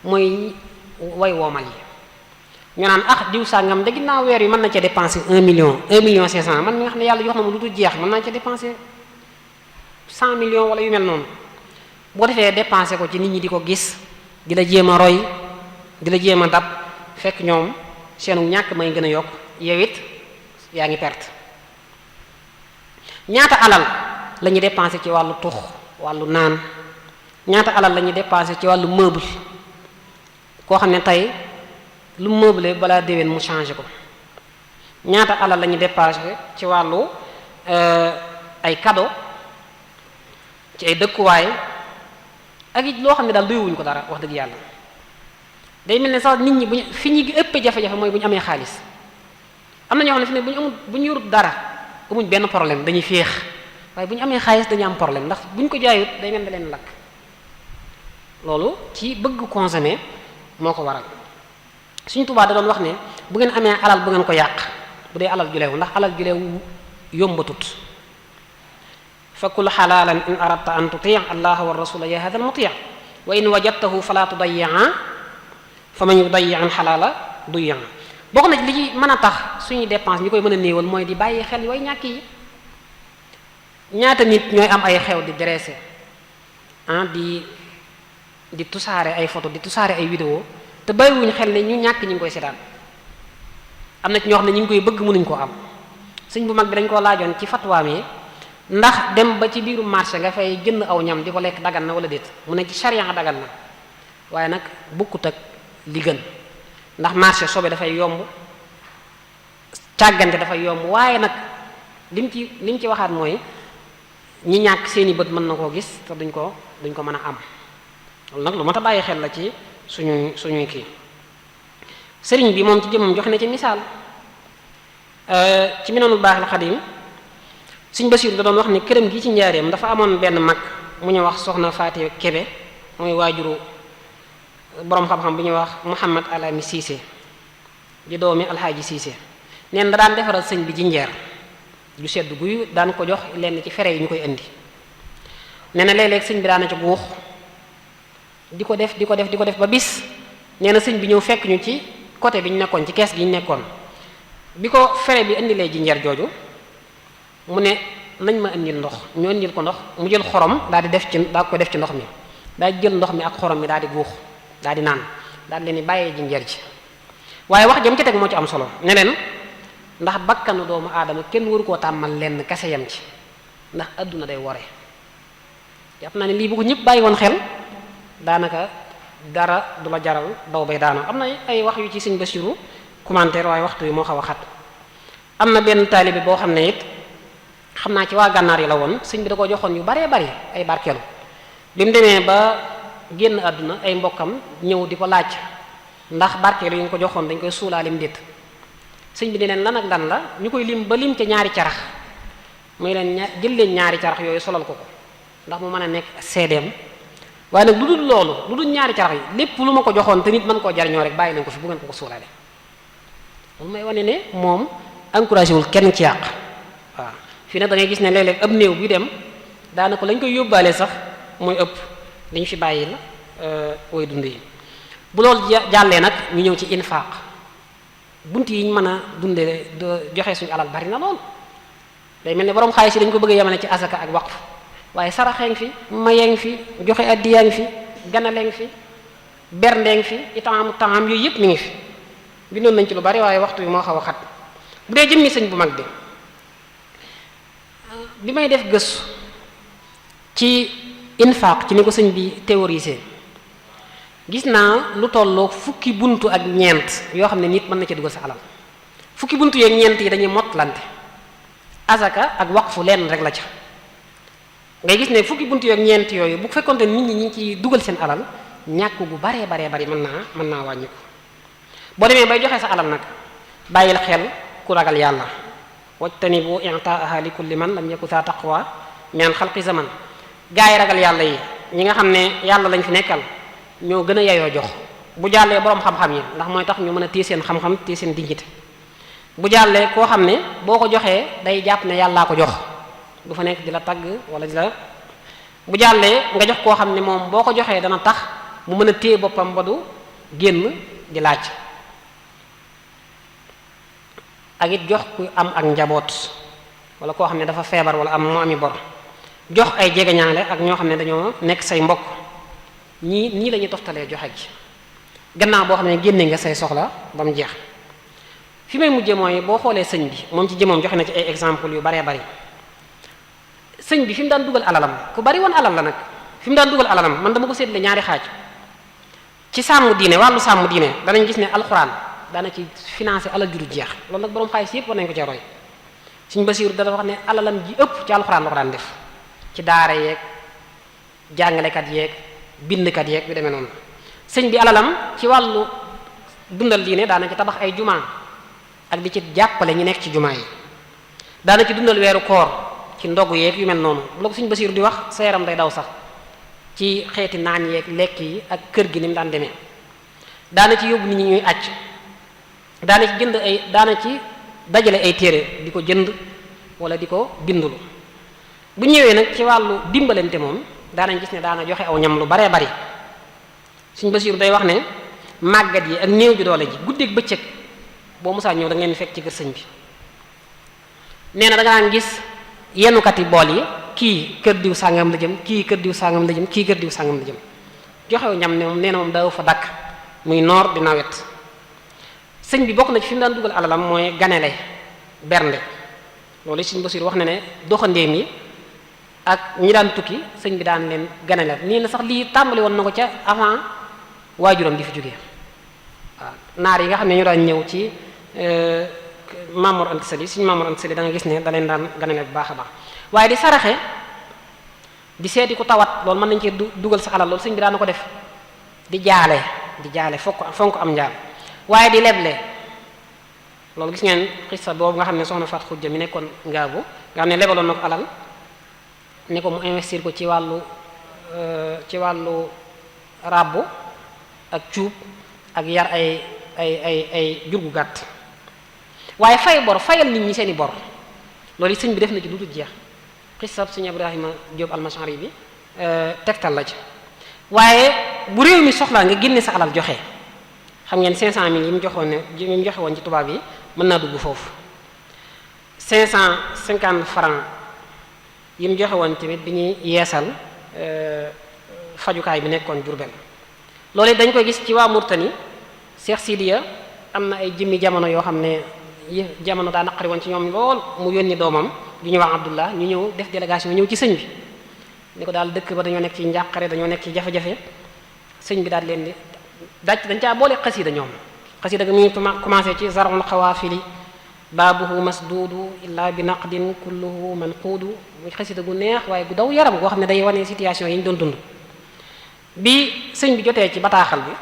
mooy way woomal yi ñu naan diw sàngam de ginnaaw weer yi mën na ca dépenser 1 million 500 man mi nga xam ne yàlla jox na ma lu dul jeex mën naa ca dépenser 100 millions wala yu mel noonu boo defee dépenser ko ci nit ñi di ko gis di la jéem a roy di la jéem a dab fekk ñoom seenu ñàkk may gën a yokk yow it yaa ngi perte. ñaata alal la ñuy dépenser ci wàllu tux wàllu naan ñaata alal la ñuy dépenser ci wàllu meuble koo xam ne tey lu meublé balaa déwén mu changé ko ñaata alal la ñuy dépenser ci wàllu ay cadeau ci ay dëkkuwaay ak it loo xam ne daal doyuwuñ ko dara wax dëgg yàlla. day mel ne sax nit ñi bu ñu fi ñu ëppee jafe-jafe mooy bu ñu amee xaalis am na ñoo xam ne fi ne bu ñu yorut dara amuñ benn problème dañuy féex waaye bu ñu amee xaalis dañu am problème ndax bu ñu ko jaayut day mel ne leen lakk loolu ci bëgg consommer moo ko waral. Sëriñ Tuubaa da doon wax ne bu ngeen amee alal bu ngeen ko yàq bu dee alal ju leew ndax alal ju leew yombatut. fakul xalaalan in aradta an tuti allaha wa rasula ya hada al muti wa in wajadtahu fala tudayya fa man yudayyi an xalaala duyya. bokk na ci li ci mën a tax suñuy dépense ñu koy mën a néewal mooy di bàyyi xel way ñàkk yi. ñaata nit ñooy am ay xew di dressé di tusaare ay photo di tusaare ay vidéo te bàyyiwuñ xel ne ñu ñàkk ñu ngi koy seetaan. am na ci ñoo xam ne ñu ngi koy bëgg mënuñ koo am. sëñ bu mag bi dañ koo laajoon ci fatwaam yi ndax dem ba ci biiru marché nga fay jënd aw ñam di ko lekk dagan na wala déet mu ne ci charia dagan na waaye nag bukkut ak li gën ndax marché sobe dafay yomb càggante dafay yomb waaye nag lim ci waxaat mooy ñi ñàkk seeni bët mën na koo gis te duñ ko mën a am loolu nag lu mat a bàyyi xel la ci suñuy kii. sëriñ bi moom ci jëmmam joxe na ci misaal ci Minanul Baaxil Xadim Sëriñ Basiiru da doon wax ne këram gi ci njaareem dafa amoon benn mag mu ñu wax soxna Faati Kebe mooy waajuru boroom xam-xam bu ñuy wax Muhammad Alami Siise di doomi Alxaaji Siise neen da daan defaral sëñ bi jinjeer ju sedd guy daan ko jox lenn ci fere yi ñu koy indi nee na léeg-léeg sëñ bi daana ci guux di ko def ba bis nee na sëñ bi ñëw fekk ñu ci côté bi ñu nekkoon ci kees gi ñu nekkoon bi ko fere bi indilee jinjeer jooju mu ne nañ ma indil ndox ñu indil ko ndox mu jël xorom daal di def ci ndox mi daal di jël ndox mi ak xorom mi daal di guux daal di naan daal di leen di bàyyee jinjeer ji waaye wax jëm ci teg moo ci am solo ne leen ndax bakkanu doomu aadama kenn waru koo tàmmal lenn kese yam ci ndax adduna day wore jàpp naa ne lii bu ko ñëpp bàyyi woon xel daanaka dara du la jaral daw bay daanoo am na ay wax yu ci Sëriñ Basiru commentaire waaye waxtu yi moo xaw a xat am na benn taalibe boo xam ne it xam naa ci waa gànnaar yi la woon sëñ bi da ko joxoon yu baree bari ay barkeelu bi mu demee ba génn àdduna ay mbokkam ñëw di ko laaj ndax barkeelu yi nga ko joxoon dañ koy suulaalim déet sëñ bi ne leen lan ak lan la ñu koy lim ba lim ca ñaari carax muy leen jël leen ñaari carax yooyu solal ko ndax mu mën a nekk seedeem waaye nag lu dul ñaari carax yi lépp lu ma ko joxoon te nit mën koo jariñoo rek bàyyi leen ko fi bu ngeen ko suulaale loolu may wane ne moom encouragé wul kenn ci yàq waaw fii nag da ngay gis ne léeg-léeg ab néew bi dem daanaka lañ koy yóbbaale sax mooy ëpp li ñu fi bàyyi la way dund yi bu loolu jàllee nag ñu ñëw ci infaq bunt yi ñu mën a dundee joxe suñu alal bari na lool day mel ne borom xaalis yi dañ ko bëgg a yemale ci asaka ak waqf waaye saraxee ngi fi mayee ngi fi joxe addiyaa ngi fi ganalee ngi fi berndee ngi fi itam yooyu yëpp mi ngi fi bindoon nañ ci lu bari waaye waxtu bi moo xaw a xat bu dee jëmmi sëñ bu mag bi may def gëstu ci infaq ci ni ko sëñ bi théorisé gis naa lu tolloo fukki buntu ak ñeent yoo xam ne nit mën na ci dugal sa alal fukki buntu yeeg ñeent yi dañuy mottalante asaka ak waqfu lenn rek la ca ngay gis ne fukki bunt yooyu ñeent yooyu bu fekkonte nit ñi ngi ciy dugal seen alal ñàkk gu baree bari mën naa wàññiku. boo demee bay joxe sa alal nag bàyyil xel ku ragal yàlla wajtanibu i'taaha li kulli man lam yakun za taqwa min xalqi zaman. gaa yi ragal yàlla yi ñi nga xam ne yàlla lañ fi nekkal ñoo gën a yayoo jox bu jàllee boroom xam-xam yi ndax mooy tax ñu mën a téye seen xam-xam téye seen dignité. bu jàllee koo xam ne boo ko joxee day jàpp ne yàllaa ko jox du fa nekk di la tagg wala di la. bu jàllee nga jox koo xam ne moom boo ko joxee dana tax mu mën a téye boppam ba du génn di laaj. ak it jox ku am ak njaboot wala koo xam ne dafa feebar wala mu ami bor jox ay jegeñaale ak ñoo xam ne dañoo nekk say mbokk nii la ñuy toftalee joxe gi gannaaw boo xam ne génne nga say soxla ba mu jeex. fi may mujjee mooy boo xoolee sëñ bi moom ci jëmoom joxe na ci ay exemple yu baree bari. sëñ bi fi mu daan dugal alalam ku bari woon alal la nag fi mu daan dugal alalam man dama ko seetle ñaari xaaj. ci sàmm diine wàllu sàmm diine danañ gis ne alxuraan daana ci financé alal ju du jeex loolu nag borom xaalis yépp war nañ ko ci roy. Sëñ Basiiru dana wax ne alalam ji ëpp ci alxuraan la ko daan def ci daara yeeg jàngalekat yeeg bindkat yeeg yu demee noonu. sëñ bi alalam ci wàllu dundal diine daana ci tabax ay jumaa ak di ci jàppale ñi nekk ci jumaa yi daana ci dundal weeru koor ci ndogu yeeg yu mel noonu bu la ko Sëñ Basiiru di wax sa yaram day daw sax ci xeeti naan yeeg lekk yi ak kër gi ni mu daan demee. daana ci yóbbu nit ñi ñuy acc daana ci jënd daana ci dajale ay téere di ko jënd wala di ko bindulu. bu ñëwee nag ci wàllu dimbalante moom daanañ gis ne daana joxe aw ñam lu baree bari. Sëñ Basiiru day wax ne màggat yi ak néew ju doole ji guddeeg bëccëg boo musaa ñëw da ngeen fekk ci kër sëñ bi. nee na da nga daan gis yenukati bool yi kii kër diw sàngam la jëm kii kër diw sàngam la jëm kii kër diw sàngam la jëm joxew ñam ne moom nee na moom daaw fa dakk muy noor di nawet. sëñ bi bokk na ci fi mu daan dugal alalam mooy ganele bernde loolu Sëñ Basiiru wax na ne doxandéem yi ak ñi daan tukki sëñ bi daan leen ganele nii na sax lii tàmbali woon na ko ca avant waajuram di fi jógee waaw naar yi nga xam ne ñu daan ñëw ci Maam Mor Anta Sali Sëñ Maam Mor Anta Sali da nga gis ne da leen daan ganele bu baax a baax. waaye di saraxe di seeti ku tawat loolu mën nañ cee dugal sa alal loolu sëñ bi daan na ko def di jaale fonk am njaal. waaye di leble loolu gis ngeen xissa boobu nga xam ne soxna Faat Xujja mi nekkoon ngaabu nga xam ne lebaloon na ko alal ne ko mu investir ko ci wàllu ràbbu ak cuub ak yar ay jur gu gàtt. waaye fay bor fayal nit ñi seeni bor loolu sëñ bi def na ci lu dul jeex xissab sëñ Ibrahima Jóob almashari bi tegtal la ci. waaye bu réew mi soxlaa nga génne sa alal joxe. xam ngeen 500 000 yi mu joxe woon ci tubaab yi mën naa dugg foofu 550 francs yi mu joxe woon tamit bi ñuy yeesal fajukaay bi nekkoon Jurbel loolu dañ koy gis ci waa Murtani Cheikh Sidiya am na ay jëmmi jamono yoo xam ne jamono daa naqari woon ci ñoom lool mu yónni doomam ju ñu wax Abdullah ñu ñëw def délégation ñëw ci sëñ bi ni ko daal dëkk ba dañoo nekk ci njàqare dañoo nekk ci jafe-jafe sëñ bi daal leen di dañ caa boole xasida ñoom xasida ga mu ngi commencé ci zarul xawaafili baabuhu masduudu illa bi naqdin kulluhu manquudu muy xasida gu neex waaye gu daw yaram goo xam ne day wane situation yi ñu doon dund. bi sëñ bi jotee ci bataaxal bi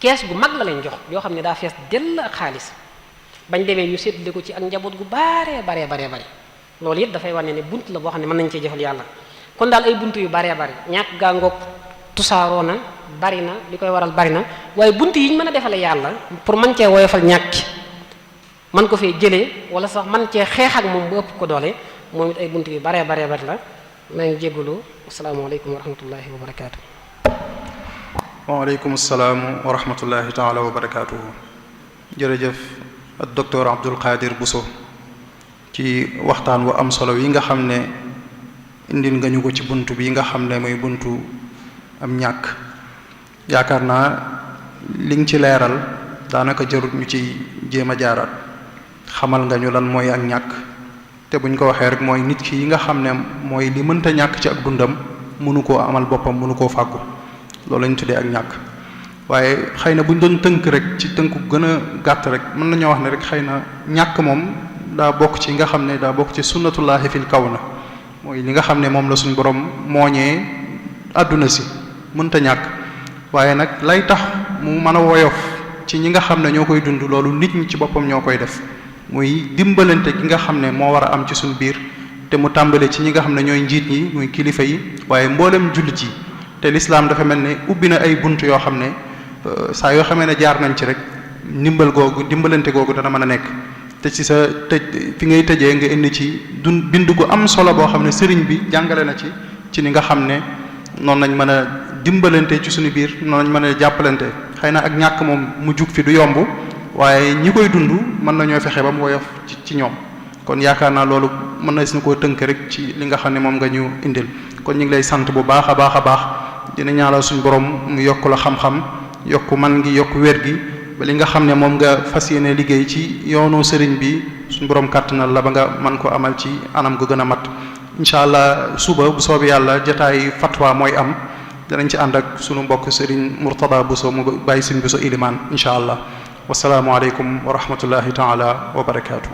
kees gu mag la leen jox yoo xam ne daa fees dell ak xaalis bañ demee ñu séddale ko ci ak njaboot gu baree loolu it dafay wane ne bunt la boo xam ne mën nañ cee jëfal yàlla. kon daal ay bunt yu baree bari ñàkk gaa ngoog tusaaroo na bari na li koy waral bari na waaye bunt yi ñu mën a defale yàlla pour mën cee woyofal ñàkki man ko fee jëlee wala sax man cee xeex ak moom bu ëpp ko doole moom it ay bunt yu baree bari la maa ngi jégalu asalaamaaleykum wa rahmatullahi wa barakaatu. waaleykum salaam wa rahmatullahi taala wa barakaatu. jërëjëf ak docteur Abdul Qadir Bousso ci waxtaan wu am solo yi nga xam ne indil nga ñu ko ci bunt bi nga xam ne mooy buntu am ñàkk yaakaar naa li nga ci leeral daanaka jarut ñu ci jéem a jaaraat xamal nga ñu lan mooy ak ñàkk te buñ ko waxee rek mooy nit ki yi nga xam ne mooy li mënta ñàkk ci ak dundam mënu koo amal boppam mënu koo fàggu loolu lañ tuddee ak ñàkk. waaye xëy na buñ doon tënk rek ci tënku gën a gàtt rek mën nañoo wax ne rek xëy na ñàkk moom daa bokk ci nga xam ne daa bokk ci sunnatullahi fil kawna mooy li nga xam ne moom la suñu borom mooñee àdduna si mënta ñàkk waaye nag lay tax mu mën a woyof ci ñi nga xam ne ñoo koy dund loolu nit ñi ci boppam ñoo koy def muy dimbalante gi nga xam ne moo war a am ci suñu biir te mu tàmbale ci ñi nga xam ne ñooy njiit ñi muy kilifa yi waaye mboolem jullit yi te lislaam dafa mel ne ubbi na ay bunt yoo xam ne saa yoo xamee ne jaar nañ ci rek dimbalante googu dana mën a nekk te ci sa tëj fi ngay tëjee nga indi ci bind gu am solo boo xam ne sëriñ bi jàngale na ci ni nga xam ne noonu lañ mën a dimbalante ci suñu biir noonu lañ mën a jàppalante xëy na ak ñàkk moom mu jug fi du yomb waaye ñi koy dund mën nañoo fexe ba mu woyof ci ñoom kon yaakaar naa loolu mën na si koo tënk rek ci li nga xam ne moom nga ñu indil kon ñu ngi lay sant bu baax a baax a baax dina ñaanal suñu borom mu yokk la xam-xam yokk man gi yokk wér gi ba li nga xam ne moom nga fas yéene liggéey ci yoonu sëriñ bi suñu borom kàttanal la ba nga man ko amal ci anam gu gën a mat incha allah suba bu soobee yàlla jotaay fatwa mooy am danañ ci ànd ak sunu mbokk sëriñ Murtada Bousso mu bàyyi sëriñ Bousso ilimaan incha allah wasalaamualeykum wa rahmatullahi taala wa barakaatu.